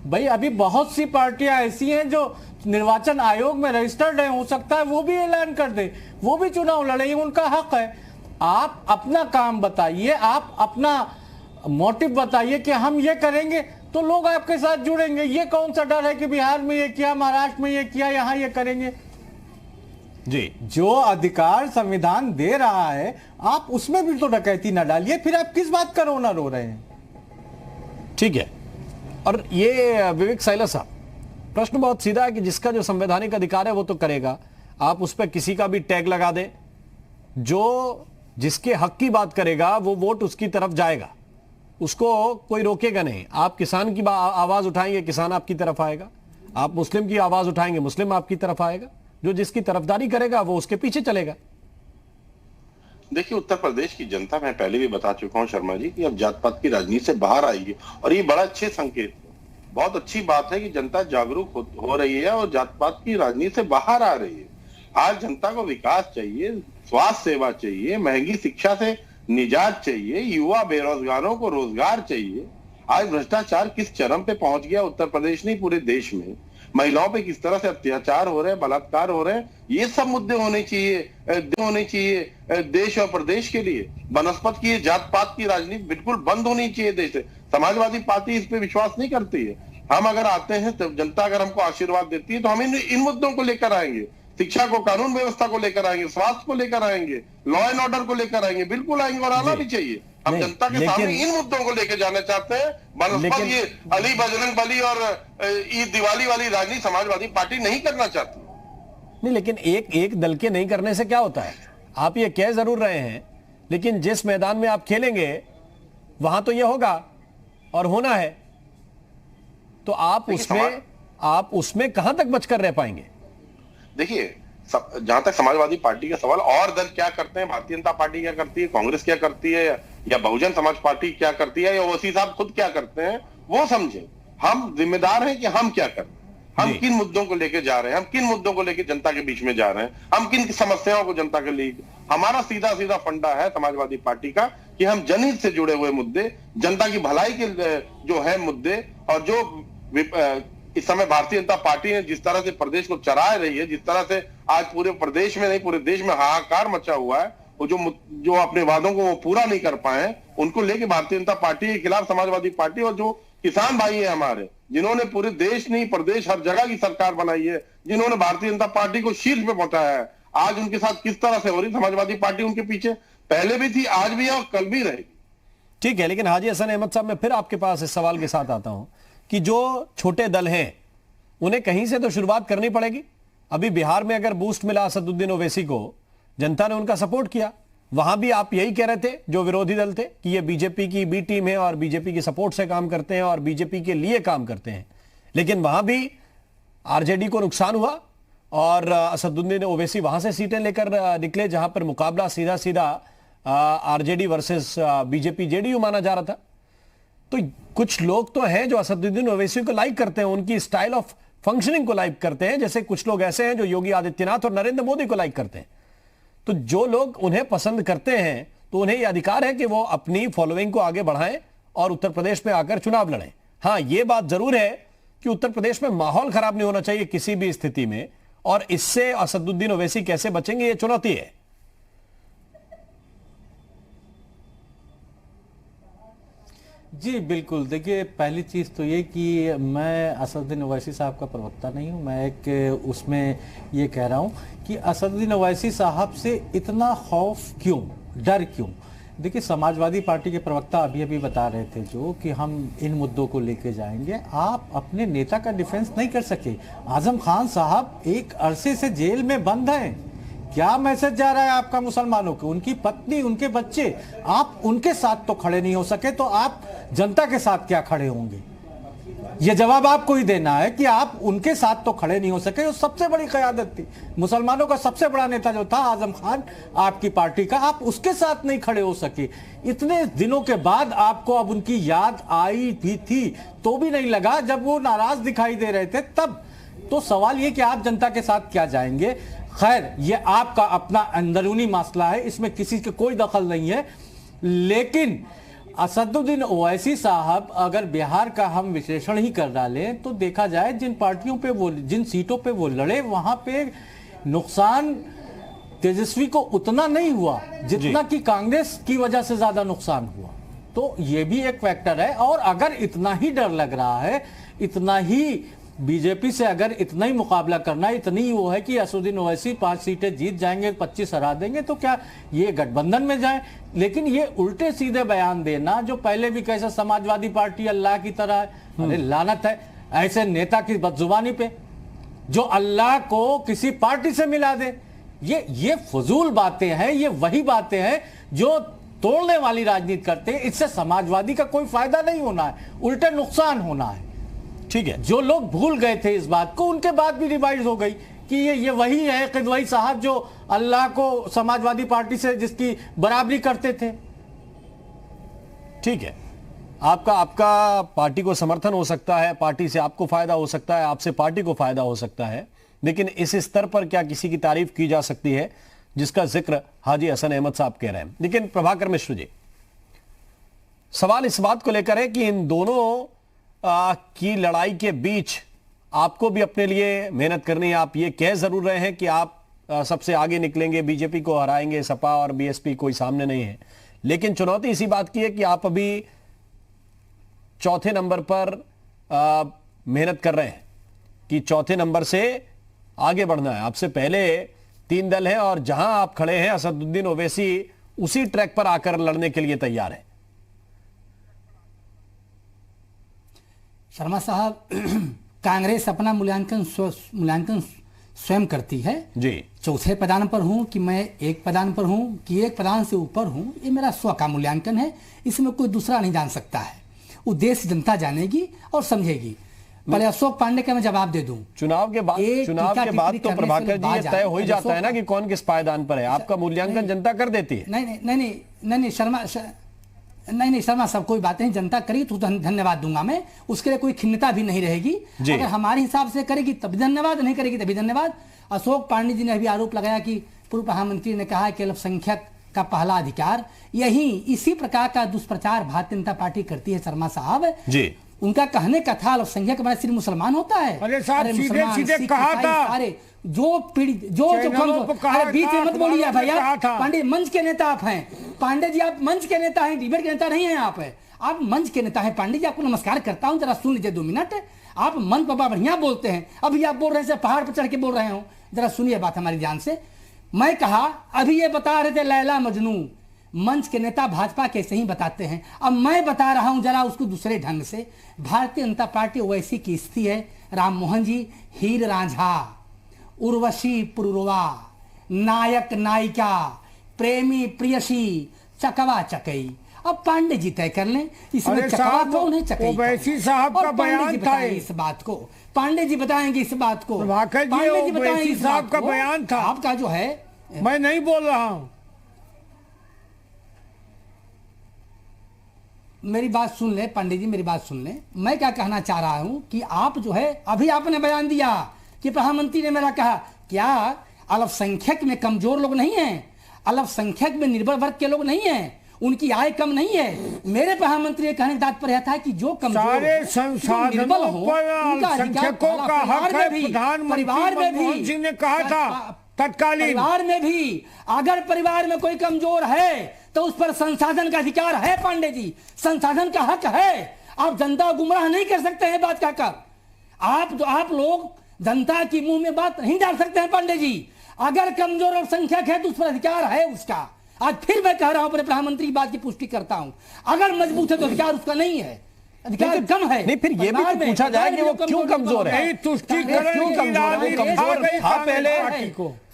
भाई, अभी बहुत सी पार्टियां ऐसी हैं जो निर्वाचन आयोग में रजिस्टर्ड हैं, हो सकता है वो भी ऐलान कर दे, वो भी चुनाव लड़े, उनका हक है। आप अपना काम बताइए, आप अपना मोटिव बताइए कि हम ये करेंगे तो लोग आपके साथ जुड़ेंगे। ये कौन सा डर है कि बिहार में ये किया, महाराष्ट्र में ये किया, यहां ये करेंगे? जी, जो अधिकार संविधान दे रहा है आप उसमें भी तो डकैती ना डालिए, फिर आप किस बात का रोना रो रहे हैं? ठीक है। और ये विवेक साइला साहब, प्रश्न बहुत सीधा है कि जिसका जो संवैधानिक अधिकार है वो तो करेगा, आप उस पर किसी का भी टैग लगा दें, जो जिसके हक की बात करेगा वो वोट उसकी तरफ जाएगा। उसको कोई रोकेगा नहीं। आप किसान की आवाज उठाएंगे, किसान आपकी तरफ आएगा। आप मुस्लिम की आवाज उठाएंगे, मुस्लिम आपकी तरफ आएगा। जो जिसकी तरफदारी करेगा वो उसके पीछे चलेगा। देखिए, उत्तर प्रदेश की जनता, मैं पहले भी बता चुका हूं शर्मा जी, कि अब जात पात की राजनीति से बाहर आई है, और ये बड़ा अच्छे संकेत है। बहुत अच्छी बात है कि जनता जागरूक हो रही है और जात पात की राजनीति से बाहर आ रही है। आज जनता को विकास चाहिए, स्वास्थ्य सेवा चाहिए, महंगी शिक्षा से निजात चाहिए, युवा बेरोजगारों को रोजगार चाहिए। आज भ्रष्टाचार किस चरम पे पहुंच गया उत्तर प्रदेश नहीं पूरे देश में, महिलाओं पे किस तरह से अत्याचार हो रहे हैं, बलात्कार हो रहे हैं, ये सब मुद्दे होने चाहिए देश और प्रदेश के लिए। बनस्पत की जात पात की राजनीति बिल्कुल बंद होनी चाहिए देश से। समाजवादी पार्टी इस पे विश्वास नहीं करती है। हम अगर आते हैं तो जनता अगर हमको आशीर्वाद देती है तो हम इन मुद्दों को लेकर आएंगे, शिक्षा को, कानून व्यवस्था को लेकर आएंगे, स्वास्थ्य को लेकर आएंगे, लॉ एंड ऑर्डर को लेकर आएंगे, बिल्कुल आएंगे और आना भी चाहिए। हम जनता के सामने इन मुद्दों को लेकर जाना चाहते हैं। बनस्पत ये अली बजरंग बली और ईद दिवाली वाली राजनीति समाजवादी पार्टी नहीं करना चाहती। नहीं, लेकिन एक दल के नहीं करने से क्या होता है? आप ये कह जरूर रहे हैं, लेकिन जिस मैदान में आप खेलेंगे वहां तो ये होगा और होना है, तो आप उसमें कहां तक बचकर रह पाएंगे? देखिए, जहां तक समाजवादी पार्टी का सवाल, और दल क्या करते हैं, भारतीय जनता पार्टी क्या करती है, कांग्रेस क्या करती है, या बहुजन समाज पार्टी क्या करती है, या ओवैसी साहब खुद क्या करते हैं, वो समझे। हम जिम्मेदार हैं कि हम क्या करते हैं, हम किन मुद्दों को लेकर जा रहे हैं, हम किन मुद्दों को लेकर जनता के बीच में जा रहे हैं, हम किन समस्याओं को जनता के लिए। हमारा सीधा सीधा फंडा है समाजवादी पार्टी का कि हम जनहित से जुड़े हुए मुद्दे, जनता की भलाई के जो है मुद्दे, और जो इस समय भारतीय जनता पार्टी ने जिस तरह से प्रदेश को चरा रही है, जिस तरह से आज पूरे प्रदेश में नहीं पूरे देश में हाहाकार मचा हुआ है, वो जो अपने वादों को वो पूरा नहीं कर पाए, उनको लेके भारतीय जनता पार्टी के खिलाफ समाजवादी पार्टी, और जो किसान भाई है हमारे, जिन्होंने पूरे देश नहीं प्रदेश हर जगह की सरकार बनाई है, जिन्होंने भारतीय जनता पार्टी को शीर्ष पे पहुंचाया है, आज उनके साथ किस तरह से हो रही समाजवादी पार्टी उनके पीछे पहले भी थी, आज भी है और कल भी रहेगी। ठीक है, लेकिन हाजी हसन अहमद साहब, मैं फिर आपके पास इस सवाल के साथ आता हूं कि जो छोटे दल हैं उन्हें कहीं से तो शुरुआत करनी पड़ेगी। अभी बिहार में अगर बूस्ट मिला असदुद्दीन ओवैसी को, जनता ने उनका सपोर्ट किया, वहां भी आप यही कह रहे थे जो विरोधी दल थे कि ये बीजेपी की बी टीम है और बीजेपी की सपोर्ट से काम करते हैं और बीजेपी के लिए काम करते हैं, लेकिन वहां भी आरजेडी को नुकसान हुआ और असदुद्दीन ओवैसी वहां से सीटें लेकर निकले जहां पर मुकाबला सीधा सीधा आरजेडी वर्सेस बीजेपी जेडीयू माना जा रहा था। तो कुछ लोग तो हैं जो असदुद्दीन ओवैसी को लाइक करते हैं, उनकी स्टाइल ऑफ फंक्शनिंग को लाइक करते हैं, जैसे कुछ लोग ऐसे हैं जो योगी आदित्यनाथ और नरेंद्र मोदी को लाइक करते हैं। तो जो लोग उन्हें पसंद करते हैं तो उन्हें यह अधिकार है कि वो अपनी फॉलोइंग को आगे बढ़ाएं और उत्तर प्रदेश में आकर चुनाव लड़ें। हां, यह बात जरूर है कि उत्तर प्रदेश में माहौल खराब नहीं होना चाहिए किसी भी स्थिति में, और इससे असदुद्दीन ओवैसी कैसे बचेंगे, यह चुनौती है। जी बिल्कुल, देखिए पहली चीज़ तो ये कि मैं असदुद्दीन ओवैसी साहब का प्रवक्ता नहीं हूँ। मैं एक उसमें ये कह रहा हूँ कि असदुद्दीन ओवैसी साहब से इतना खौफ क्यों, डर क्यों। देखिए, समाजवादी पार्टी के प्रवक्ता अभी अभी बता रहे थे जो कि हम इन मुद्दों को लेके जाएंगे। आप अपने नेता का डिफेंस नहीं कर सके। आजम खान साहब एक अरसे से जेल में बंद हैं। क्या मैसेज जा रहा है आपका मुसलमानों को? उनकी पत्नी, उनके बच्चे, आप उनके साथ तो खड़े नहीं हो सके, तो आप जनता के साथ क्या खड़े होंगे? यह जवाब आपको ही देना है कि आप उनके साथ तो खड़े नहीं हो सके। वो सबसे बड़ी क़यादत थी, मुसलमानों का सबसे बड़ा नेता जो था आजम खान आपकी पार्टी का, आप उसके साथ नहीं खड़े हो सके। इतने दिनों के बाद आपको अब उनकी याद आई भी थी तो भी नहीं लगा, जब वो नाराज दिखाई दे रहे थे तब। तो सवाल ये कि आप जनता के साथ क्या जाएंगे। खैर, ये आपका अपना अंदरूनी मसला है, इसमें किसी का कोई दखल नहीं है। लेकिन असदुद्दीन ओवैसी साहब अगर बिहार का हम विश्लेषण ही कर डालें तो देखा जाए जिन पार्टियों पे वो, जिन सीटों पे वो लड़े, वहां पे नुकसान तेजस्वी को उतना नहीं हुआ जितना कि कांग्रेस की वजह से ज्यादा नुकसान हुआ। तो ये भी एक फैक्टर है। और अगर इतना ही डर लग रहा है, इतना ही बीजेपी से अगर इतना ही मुकाबला करना, इतनी ही वो है कि असदुद्दीन ओवैसी 5 सीटें जीत जाएंगे, 25 हरा देंगे, तो क्या ये गठबंधन में जाए? लेकिन ये उल्टे सीधे बयान देना, जो पहले भी कैसे समाजवादी पार्टी अल्लाह की तरह है, अरे लानत है ऐसे नेता की बदजुबानी पे जो अल्लाह को किसी पार्टी से मिला दे। ये फजूल बातें हैं। ये वही बातें हैं जो तोड़ने वाली राजनीति करते हैं, इससे समाजवादी का कोई फायदा नहीं होना है, उल्टे नुकसान होना है। ठीक है, जो लोग भूल गए थे इस बात को, उनके बाद भी रिवाइज हो गई कि ये वही है किदवई साहब जो अल्लाह को समाजवादी पार्टी से जिसकी बराबरी करते थे। ठीक है, आपका पार्टी को समर्थन हो सकता है, पार्टी से आपको फायदा हो सकता है, आपसे पार्टी को फायदा हो सकता है, लेकिन इस स्तर पर क्या किसी की तारीफ की जा सकती है जिसका जिक्र हाजी हसन अहमद साहब कह रहे हैं? लेकिन प्रभाकर मिश्र जी, सवाल इस बात को लेकर है कि इन दोनों की लड़ाई के बीच आपको भी अपने लिए मेहनत करनी है। आप ये कह जरूर रहे हैं कि आप सबसे आगे निकलेंगे, बीजेपी को हराएंगे, सपा और बीएसपी कोई सामने नहीं है, लेकिन चुनौती इसी बात की है कि आप अभी चौथे नंबर पर मेहनत कर रहे हैं कि चौथे नंबर से आगे बढ़ना है। आपसे पहले 3 दल हैं और जहां आप खड़े हैं असदुद्दीन ओवैसी उसी ट्रैक पर आकर लड़ने के लिए तैयार है। शर्मा साहब, कांग्रेस अपना मूल्यांकन स्वयं करती है जी। चौथे पदान पर हूं कि मैं एक पदान पर हूं कि एक पदान से ऊपर हूं, ये मेरा स्व का मूल्यांकन है, इसमें कोई दूसरा नहीं जान सकता है। उद्देश्य जनता जानेगी और समझेगी। पहले अशोक पांडे का मैं जवाब दे दूं। चुनाव के बाद तो प्रभाकर जी ये तय हो ही जाता है ना कि कौन किस पायदान पर है। आपका मूल्यांकन जनता कर देती है। नहीं शर्मा साहब, कोई बात नहीं, जनता करी तो धन्यवाद दूंगा मैं, उसके लिए कोई खिन्नता भी नहीं रहेगी। अगर हमारे हिसाब से करेगी तभी धन्यवाद, नहीं करेगी तभी धन्यवाद। अशोक पांडे जी ने अभी आरोप लगाया कि पूर्व प्रधानमंत्री ने कहा कि अल्पसंख्यक का पहला अधिकार, इसी प्रकार का दुष्प्रचार भारतीय जनता पार्टी करती है शर्मा साहब जी। उनका कहने का था अल्पसंख्यक हमारा सिर्फ मुसलमान होता है। अरे साहब, सीधे कहा था। अरे जो बीच में मत बोलिए भैया। पांडे मंच के नेता आप हैं, पांडे जी आप मंच के नेता हैं, डिबेट के नेता नहीं हैं। आप मंच के नेता हैं। पांडे जी आपको नमस्कार करता हूं, जरा सुन लीजिए 2 मिनट। आप मंच पर बढ़िया बोलते हैं, अभी आप बोल रहे हैं पहाड़ पर चढ़ के बोल रहे हो, जरा सुनिए बात हमारी ध्यान से। मैं कहा अभी ये बता रहे थे लैला मजनू, मंच के नेता भाजपा कैसे ही बताते हैं, अब मैं बता रहा हूं जरा उसको दूसरे ढंग से। भारतीय जनता पार्टी ओवैसी की स्थिति है, राम मोहन जी हीर रांझा, उर्वशी पुरुरवा, नायक नायिका, प्रेमी प्रियसी, चकवा चकई। अब पांडे जी तय कर लें इसमें चकवा कौन है, चकई ओवैसी साहब का बयान था इस बात को, पांडे जी बताएंगे इस बात को। पांडे जी बताएंगे साहब का बयान था, आपका जो है। मैं नहीं बोल रहा हूं। मेरी बात सुन ले पांडे जी, मेरी बात सुन ले। मैं क्या कहना चाह रहा हूं कि आप जो है अभी आपने बयान दिया कि प्रधानमंत्री ने मेरा कहा, क्या अल्पसंख्यक में कमजोर लोग नहीं हैं, अल्पसंख्यक में निर्बल वर्ग के लोग नहीं हैं, उनकी आय कम नहीं है। मेरे प्रधानमंत्री के कहने का तात्पर्य था कि जो कमजोर सारे संसाधनों पर अल्पसंख्यकों का हक है। परिवार में भी मनमोहन सिंह ने कहा था तत्कालीन, परिवार में भी अगर परिवार में कोई कमजोर है तो उस पर संसाधन का अधिकार है। पांडे जी, संसाधन का हक है। आप जनता गुमराह नहीं कर सकते हैं बात कहकर। आप लोग जनता की मुंह में बात नहीं डाल सकते हैं। पांडे जी, अगर कमजोर और संख्यक है तो उस पर अधिकार है उसका। आज फिर मैं कह रहा हूं, अपने प्रधानमंत्री की बात की पुष्टि करता हूं, अगर मजबूत है तो अधिकार उसका नहीं है, अधिकार कम है। नहीं, फिर ये भी तो पूछा जाए कि वो क्यों कमजोर है। तुष्टिकरण की राजनीति कमजोर था पहले,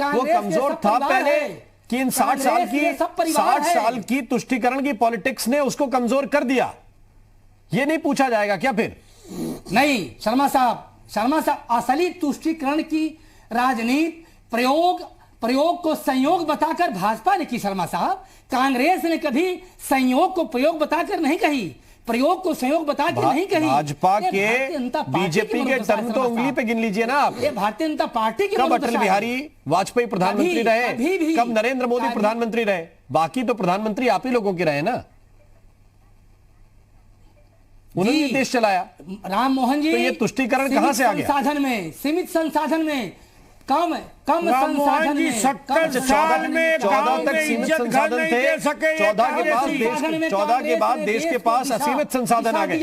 वो कमजोर था पहले कि इन 60 साल की तुष्टिकरण की पॉलिटिक्स ने उसको कमजोर कर दिया। ये नहीं पूछा जाएगा क्या फिर? नहीं शर्मा साहब, असली तुष्टिकरण की राजनीति प्रयोग को संयोग बताकर भाजपा ने की। शर्मा साहब, कांग्रेस ने कभी संयोग को प्रयोग बताकर नहीं कही, प्रयोग को संयोग बता के नहीं कही। भाजपा के बीजेपी के टर्म तो उंगली पे गिन लीजिए ना आप। ये भारतीय जनता पार्टी की कब अटल बिहारी वाजपेयी प्रधानमंत्री रहे, कब नरेंद्र मोदी प्रधानमंत्री रहे, बाकी तो प्रधानमंत्री आप ही लोगों के रहे ना, उन्होंने देश चलाया। राम मोहन जी, तो ये तुष्टिकरण कहां से आ गया? संसाधन में, सीमित संसाधन में, कम संसाधन में 70 साल में 14 तक सीमित संसाधन थे, 14 के बाद देश के पास असीमित संसाधन आ गए,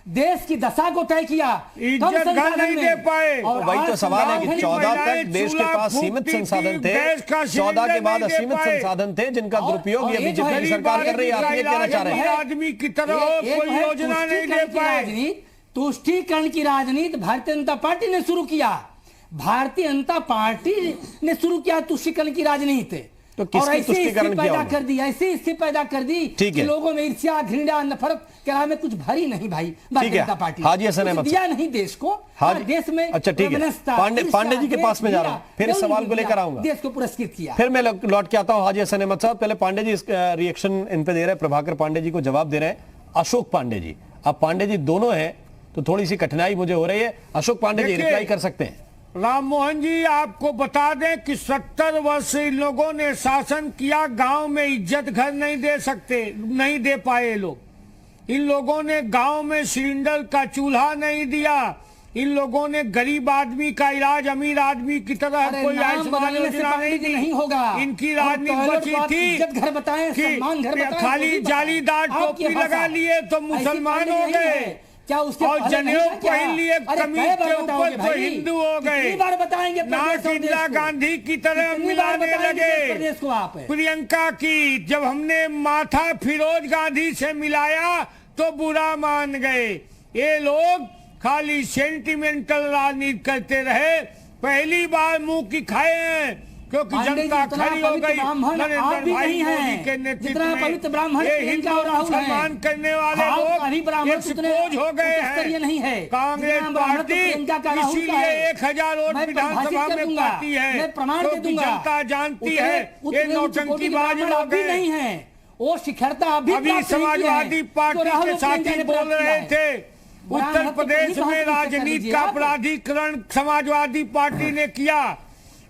देश की दशा को तय किया, इज्जत घर नहीं दे पाए। और वही तो सवाल है कि 14 तक देश के पास सीमित संसाधन थे, 14 के बाद असीमित संसाधन थे जिनका दुरुपयोग ये बीजेपी की सरकार कर रही है। आप ये कहना चाह रहे हैं आदमी की तरह कोई योजना नहीं दे पाए। तुष्टीकरण की राजनीति भारतीय जनता पार्टी ने शुरू किया, भारतीय जनता पार्टी ने शुरू किया तुष्टीकरण की राजनीति। तो और किसकी ऐसी स्थिति तुष्टिकरण किया पैदा होगा? कर दी, ऐसी स्थिति पैदा कर दी ठीक कि है। लोगों में ईर्ष्या, घृणा, नफरत के अलावा कुछ भरी नहीं भाई ठीक भारतीय है। जनता पार्टी हाजी हसन कुछ अहमद दिया नहीं देश को। हाजी- देश में अच्छा, ठीक है। वैमनस्यता, पांडे जी के ईर्ष्या, पास में जा रहा हूं, फिर इस केवल सवाल को नहीं लेकर किया, आऊंगा। देश को पुरस्कृत किया। फिर मैं लौट के आता हूं हाजी हसन अहमद साहब। पहले पांडे जी रिएक्शन इन पे दे रहे हैं, प्रभाकर पांडे जी को जवाब दे रहे हैं। अशोक पांडे जी, अब पांडे जी दोनों हैं तो थोड़ी सी कठिनाई मुझे हो रही है। अशोक पांडे जी देखिए, रिप्लाई कर सकते हैं। राम मोहन जी, आपको बता दें कि 70 वर्ष इन लोगों ने शासन किया, गांव में इज्जत घर नहीं दे सकते, नहीं दे पाए लोग। इन लोगों ने गांव में सिलेंडर का चूल्हा नहीं दिया। इन लोगों ने गरीब आदमी का इलाज अमीर आदमी की तरह अरे कोई नाम आयुष्मान बदलने से योजना पार्टी नहीं की दी। नहीं होगा। इनकी और राजनीति टॉयलेट बची बात, थी इज्जत घर बताएं, कि सम्मान घर बताएं, खाली वो भी जालीदार बताएं। टोपी आपकी लगा भाषा। लिए तो ऐसी मुसलमान पार्टी हो नहीं गए, है। क्या उसके और पहले नहीं जनेऊ था क्या? पहन लिए अरे कमीज कई बार के ऊपर बताओगे तो भाई? हिंदू हो गए। कितनी बार बताएंगे ना प्रदेश और इंदिरा देश को? गांधी की तरह कितनी बार मिलाने बताएंगे लगे प्रदेश को आप? प्रियंका की। जब हमने माथा फिरोज गांधी से मिलाया तो बुरा मान गए। ये लोग खाली सेंटिमेंटल राजनीति करते रहे। पहली बार मुंह की खाए हैं क्योंकि पांडे जी, जनता जितना खड़ी हो पवित्र गई ब्राह्मण आप नरेंद्र भी भाई नहीं मोदी हैं। के नेतृत्व जितना में। पवित्र ब्राह्मण ये प्रियंका हिंदू और राहुल हैं। मुसलमान करने वाले आप लोग अभी ब्राह्मण उतने एक्सपोज हो गए उच्च स्तरीय हैं। नहीं है। कांग्रेस जितना ब्राह्मण तो पार्टी प्रियंका का राहुल का इसीलिए है। 1000 वोट मैं विधानसभा प्रभाषित कर में दूंगा। पाती है मैं प्रमाण दे क्योंकि दूंगा। जनता जानती उतने- है ये उतने उच्च कोटि नौटंकीबाज के ब्राह्मण लोग अभी नहीं हैं। है। वो शिखरता अभी अभी प्राप्त नहीं की है। समाजवादी पार्टी तो राहुल के और प्रियंका साथी ने बोल प्राप्त किया रहे है। थे उत्तर तो प्रदेश कहीं में बात कर राजनीति लीजिए का आप। अपराधीकरण समाजवादी पार्टी ने किया।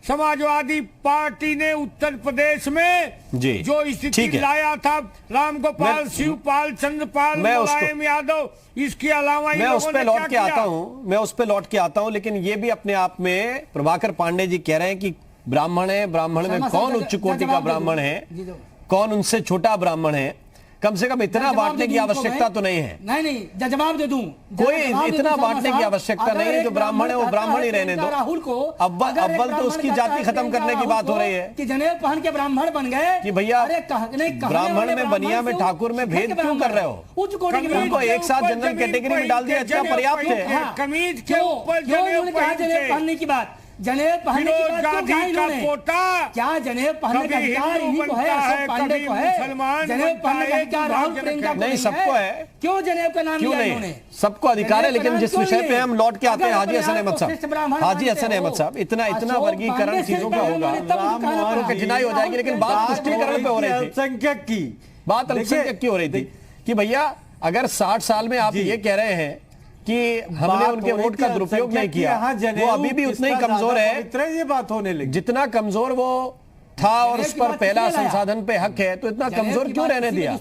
समाजवादी पार्टी ने उत्तर प्रदेश में जी, जो ठीक स्थिति है। लाया था, राम गोपाल, शिवपाल, चंद्रपाल, मैं उसको- मुलायम यादव, इसके अलावा इन मैं उस लोगों पे ने लौट क्या के किया? आता हूं लेकिन ये भी अपने आप में प्रभाकर पांडे जी कह रहे हैं कि ब्राह्मण है, ब्राह्मण में शर्मा कौन साहब, उच्च कोटि का जवाब दे ब्राह्मण दो। है, जी, दो। कौन उनसे छोटा ब्राह्मण है। कम से कम इतना जवाब बांटने दे की दूं आवश्यकता इनको तो नहीं है। नहीं, जवाब दे दूं। कोई जवाब दे दूं इतना शर्मा बांटने की साहब। आवश्यकता अगर नहीं है। एक जो ब्राह्मण है वो कहता ब्राह्मण ही रहने दो। प्रियंका राहुल को अव्वल अगर एक तो ब्राह्मण उसकी कहता जाति है खत्म प्रियंका करने की राहुल बात हो को रही है कि जनेऊ पहन के ब्राह्मण बन गए कि भैया अरे कहने ब्राह्मण वाले में बनिया में से ठाकुर में उच्च भेद कोटि क्यों के कर रहे हो? उच्च कोटि के कमीज उनको ब्राह्मण। एक साथ ऊपर जनरल जमीन कैटेगरी में डाल दिया, इतना जनेऊ पर्याप्त पहन है। के, हाँ। कमीज के क्यों ऊपर क्यों जनेऊ उन्होंने कहा पहन जनेऊ के। पहनने की बात? जनेऊ पहनने की फिरोज बात क्यों गांधी कहा का इन्होंने? पोता क्या जनेऊ पहनने का कभी अधिकार हिंदू इन्हीं को है? बनता है, अशोक पांडे कभी को है? मुसलमान जनेऊ बनता पहनने का है, अधिकार राहुल दुर्भाग्यजनक प्रियंका को नहीं, सबको है। क्यों जनेऊ का नाम क्यों लिया नहीं इन्होंने? है? सबको अधिकार है, लेकिन जिस विषय पे हम लौट के आते हैं हाजी हसन अहमद साहब, हाजी हसन अहमद साहब, इतना वर्गीकरण चीजों का होगा तो कठिनाई हो जाएगी। लेकिन बात पुष्टिकरण पे हो रही थी, अल्पसंख्यक की बात अल्पसंख्यक की हो रही थी कि भैया अगर 60 साल में आप ये कह रहे हैं कि हमने उनके वोट का दुरुपयोग नहीं किया, वो अभी भी उतना ही कमजोर है। ये बात होने लगी जितना कमजोर वो था और उस पर पहला संसाधन पे हक है, तो इतना कमजोर क्यों रहने दिया?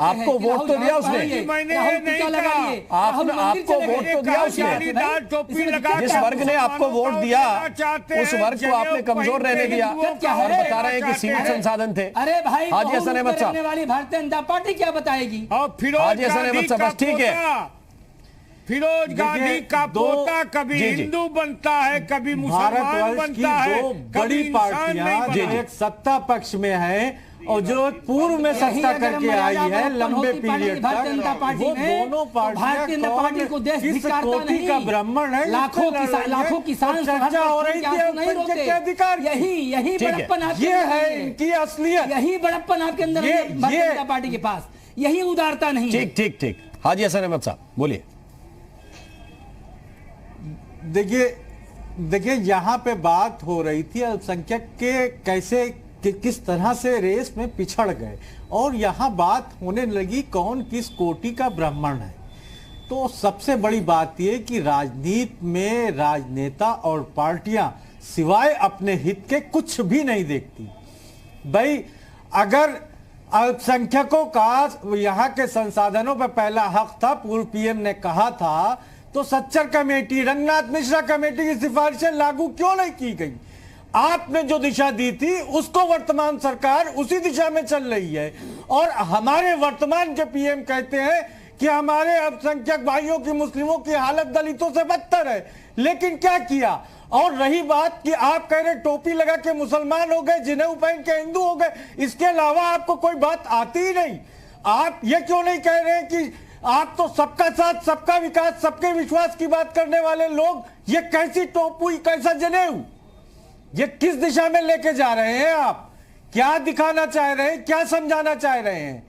आपको वोट तो दिया उसने, आपको वोट तो दिया उसने। जिस वर्ग ने आपको वोट दिया उस वर्ग को आपने कमजोर रहने दिया और बता रहे हैं कि सीमित संसाधन थे। अरे भाई हाजी हसन अहमद साहब, वाली भारतीय जनता पार्टी क्या बताएगी? और फिरोज हाजी हसन गांधी अहमद साहब, का बस ठीक है। पोता, फिरोज गांधी का पोता कभी जी, जी। हिंदू बनता है, कभी मुसलमान भारतवर्ष की बनता है, जो कभी बड़ी इंसान नहीं पार्टियां बनता। जो एक सत्ता पक्ष में है और जो पूर्व में सत्ता करके आई है लंबे पीरियड भारतीय जनता तक, पार्टी वो में दोनों भारतीय जनता पार्टी को देश किस धिक्कारता कोटि नहीं। का ब्राह्मण है, लाखों किसान चर्चा हो रही थी नहीं रोकते। के अधिकार की। यही ठीक है। बड़प्पन आपके ये अंदर है नहीं इनकी असलियत। यही बड़प्पन आपके अंदर ये- नहीं है भारतीय ये- जनता पार्टी के पास, यही उदारता नहीं है। ठीक हाजी हसन अहमद साहब बोलिए। देखिए यहाँ पे बात हो रही थी अल्पसंख्यक के कैसे किस तरह से रेस में पिछड़ गए और यहाँ बात होने लगी कौन किस कोटि का ब्राह्मण है। तो सबसे बड़ी बात यह कि राजनीति में राजनेता और पार्टियां सिवाय अपने हित के कुछ भी नहीं देखती। भाई अगर अल्पसंख्यकों का यहाँ के संसाधनों पर पहला हक था, पूर्व पीएम ने कहा था, तो सच्चर कमेटी, रंगनाथ मिश्रा कमेटी की सिफारिशें लागू क्यों नहीं की गई? आपने जो दिशा दी थी उसको वर्तमान सरकार उसी दिशा में चल रही है और हमारे वर्तमान के पीएम कहते हैं कि हमारे अल्पसंख्यक भाइयों की, मुस्लिमों की हालत दलितों से बदतर है। लेकिन क्या किया? और रही बात कि आप कह रहे टोपी लगा के मुसलमान हो गए, जनेऊ पहन के हिंदू हो गए, इसके अलावा आपको कोई बात आती ही नहीं। आप ये क्यों नहीं कह रहे कि आप तो सबका साथ, सबका विकास, सबके विश्वास की बात करने वाले लोग, ये कैसी टोपी, कैसा जनेऊ, ये किस दिशा में लेके जा रहे हैं आप? क्या दिखाना चाह रहे हैं, क्या समझाना चाह रहे हैं?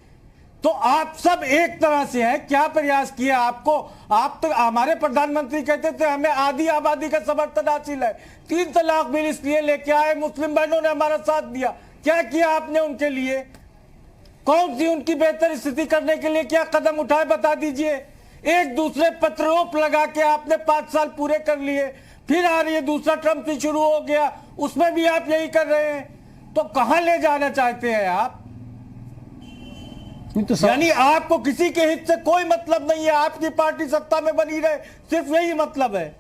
तो आप सब एक तरह से हैं। क्या प्रयास किया आपको? आप तो हमारे प्रधानमंत्री कहते थे हमें आधी आबादी का समर्थन हासिल है, 3 तलाक बिल इसलिए लेके आए, मुस्लिम बहनों ने हमारा साथ दिया। क्या किया आपने उनके लिए? कौन सी उनकी बेहतर स्थिति करने के लिए क्या कदम उठाए बता दीजिए। एक दूसरे पत्रोप लगा के आपने 5 साल पूरे कर लिए, फिर आ रही है दूसरा ट्रम्प से शुरू हो गया, उसमें भी आप यही कर रहे हैं। तो कहां ले जाना चाहते हैं आप? तो यानी आपको किसी के हित से कोई मतलब नहीं है, आपकी पार्टी सत्ता में बनी रहे, सिर्फ यही मतलब है।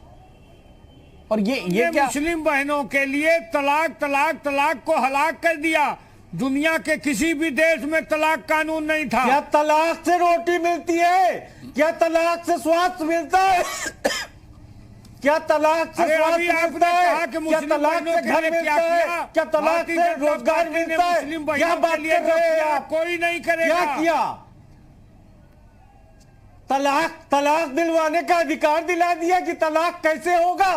और ये क्या मुस्लिम बहनों के लिए तलाक को हलाक कर दिया। दुनिया के किसी भी देश में तलाक कानून नहीं था। क्या तलाक से रोटी मिलती है? क्या तलाक से स्वास्थ्य मिलता है? क्या तलाक से स्वास्थ्य मिलता है? क्या तलाक से घर मिलता है? क्या तलाक से रोजगार मिलता है? क्या बात कर रहे हैं आप? कोई नहीं करेगा। क्या किया? तलाक दिलवाने का अधिकार दिला दिया कि तलाक कैसे होगा?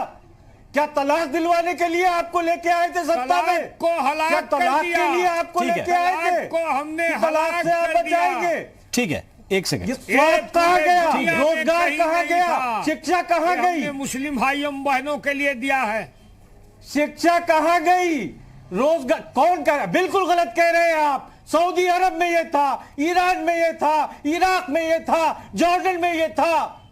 क्या तलाक दिलवाने के लिए आपको लेके आए थे सत्ता में? को हलाक क्या तलाक के लिए आपको लेके आए थे? को हमने तलाक से आप बचाएंगे? ठीक है, एक सेकंड। स्वास्थ्य कहाँ गया? रोजगार कहाँ गया? शिक्षा कहाँ गई? मुस्लिम भाइयों बहनों के लिए दिया है। शिक्षा कहाँ गई? रोजगार कौन कह रहा है? बिल्कुल गलत कह रहे हैं आप। सऊदी अरब में ये था, ईरान में ये था, इराक में ये था, जॉर्डन में ये था।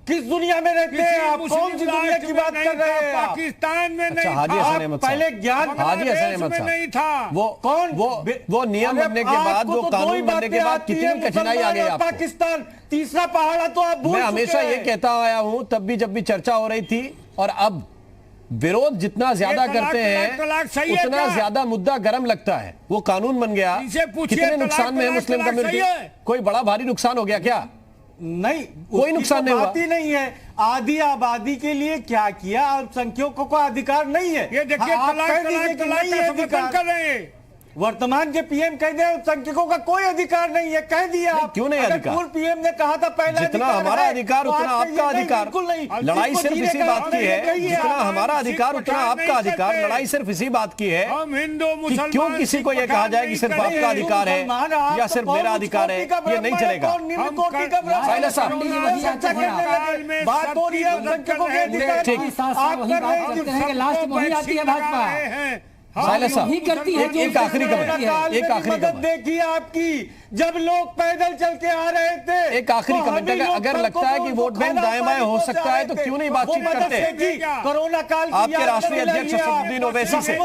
किस दुनिया में रहते हैं आप? कौन सी दुनिया की बात कर रहे हैं? पाकिस्तान में नहीं था। पहले ज्ञान हाजी हसन अहमद साहब नहीं था। वो कौन वो नियम बनने के बाद, वो कानून बनने के बाद कितनी कठिनाई आ गई आपको? पाकिस्तान तीसरा पहाड़ा तो आप मैं हमेशा ये कहता आया हूं, तब भी जब भी चर्चा हो रही थी, और अब विरोध जितना ज्यादा करते हैं उतना ज्यादा मुद्दा गर्म लगता है। वो कानून बन गया, कितने नुकसान में है मुस्लिम कम्युनिटी? कोई बड़ा भारी नुकसान हो गया क्या? नहीं, कोई नुकसान नहीं हुआ। नहीं है। आधी आबादी के लिए क्या किया? अल्पसंख्यकों का अधिकार नहीं है। ये देखिए तलाक कर रहे हैं। वर्तमान के पीएम कह दे अल्पसंख्यकों का कोई अधिकार नहीं है, कह दिया। क्यों नहीं अधिकार? पूर्व पीएम ने कहा था पहला जितना हमारा अधिकार उतना आपका अधिकार। बिल्कुल नहीं। लड़ाई सिर्फ इसी बात की है, जितना हमारा अधिकार उतना आपका अधिकार। लड़ाई सिर्फ इसी बात की है हम हिंदू कि क्यों किसी को यह कहा जाए कि सिर्फ आपका अधिकार है या सिर्फ मेरा अधिकार है, ये नहीं चलेगा। साहिला साहब, बात हो रही है अल्पसंख्यकों के अधिकार की। साहिला साहब, एक आखिरी कमेंट, एक आखिरी कमेंट देखिए आपकी। जब लोग पैदल चल के आ रहे थे, एक आखिरी कमेंट, अगर लगता है कि वोट बैंक दाएं बाएं हो सकता है तो क्यों नहीं बातचीत करते? कोरोना काल आपके राष्ट्रीय अध्यक्ष असदुद्दीन ओवैसी से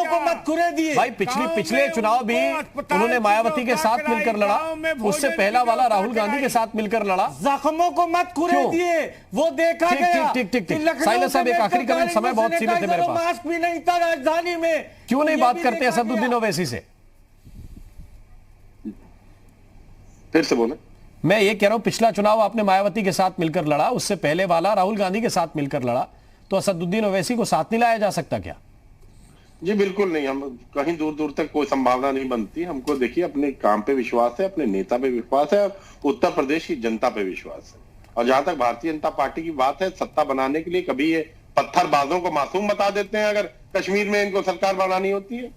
भाई पिछले चुनाव भी उन्होंने मायावती के साथ मिलकर लड़ा, उससे पहला वाला राहुल गांधी के साथ मिलकर लड़ा। जख्मों को मत खुरे दिए, वो देखा गया। ठीक। साहिला साहब, एक आखिरी कमेंट, समय बहुत सीमित है मेरे पास। मास्क भी नहीं था राजधानी में। क्यों नहीं बात करते असदुद्दीन ओवैसी से? फिर से बोले। मैं ये कह रहा हूं, पिछला चुनाव आपने मायावती के साथ मिलकर लड़ा, उससे पहले वाला राहुल गांधी के साथ मिलकर लड़ा, तो असदुद्दीन ओवैसी को साथ नहीं लाया जा सकता क्या? जी बिल्कुल नहीं, हम कहीं दूर दूर तक कोई संभावना नहीं बनती। हमको देखिए अपने काम पे विश्वास है, अपने नेता पे विश्वास है, उत्तर प्रदेश की जनता पे विश्वास है। और जहां तक भारतीय जनता पार्टी की बात है, सत्ता बनाने के लिए कभी ये पत्थरबाजों को मासूम बता देते हैं। अगर कश्मीर में इनको सरकार बनानी होती है,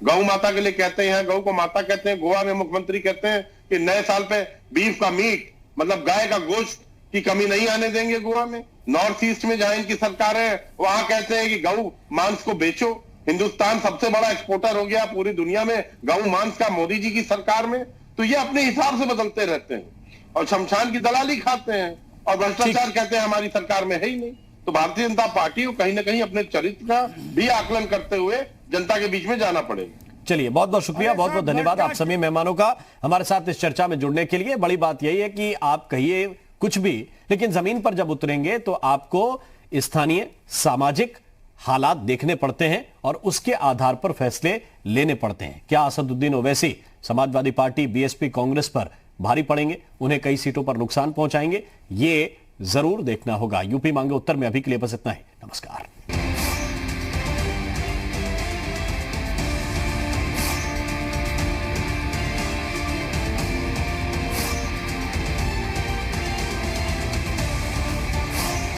गौ माता के लिए कहते हैं, गौ को माता कहते हैं। गोवा में मुख्यमंत्री कहते हैं कि नए साल पे बीफ का मीट, मतलब गाय का गोश्त की कमी नहीं आने देंगे गोवा में। नॉर्थ ईस्ट में जहां इनकी सरकार है, वहां कहते हैं कि गौ मांस को बेचो। हिंदुस्तान सबसे बड़ा एक्सपोर्टर हो गया पूरी दुनिया में गौ मांस का मोदी जी की सरकार में। तो ये अपने हिसाब से बदलते रहते हैं और शमशान की दलाली खाते हैं और भ्रष्टाचार कहते हैं हमारी सरकार में है ही नहीं। तो भारतीय जनता पार्टी को कहीं ना कहीं अपने चरित्र का भी आकलन करते हुए जनता के बीच में जाना पड़ेगा। चलिए, बहुत बहुत शुक्रिया, बहुत बहुत धन्यवाद आप सभी मेहमानों का हमारे साथ इस चर्चा में जुड़ने के लिए। बड़ी बात यही है कि आप कहिए कुछ भी, लेकिन जमीन पर जब उतरेंगे तो आपको स्थानीय सामाजिक हालात देखने पड़ते हैं और उसके आधार पर फैसले लेने पड़ते हैं। क्या असदुद्दीन ओवैसी समाजवादी पार्टी, बीएसपी, कांग्रेस पर भारी पड़ेंगे, उन्हें कई सीटों पर नुकसान पहुंचाएंगे? ये जरूर देखना होगा। यूपी मांगे उत्तर में अभी के लिए बस इतना ही। नमस्कार।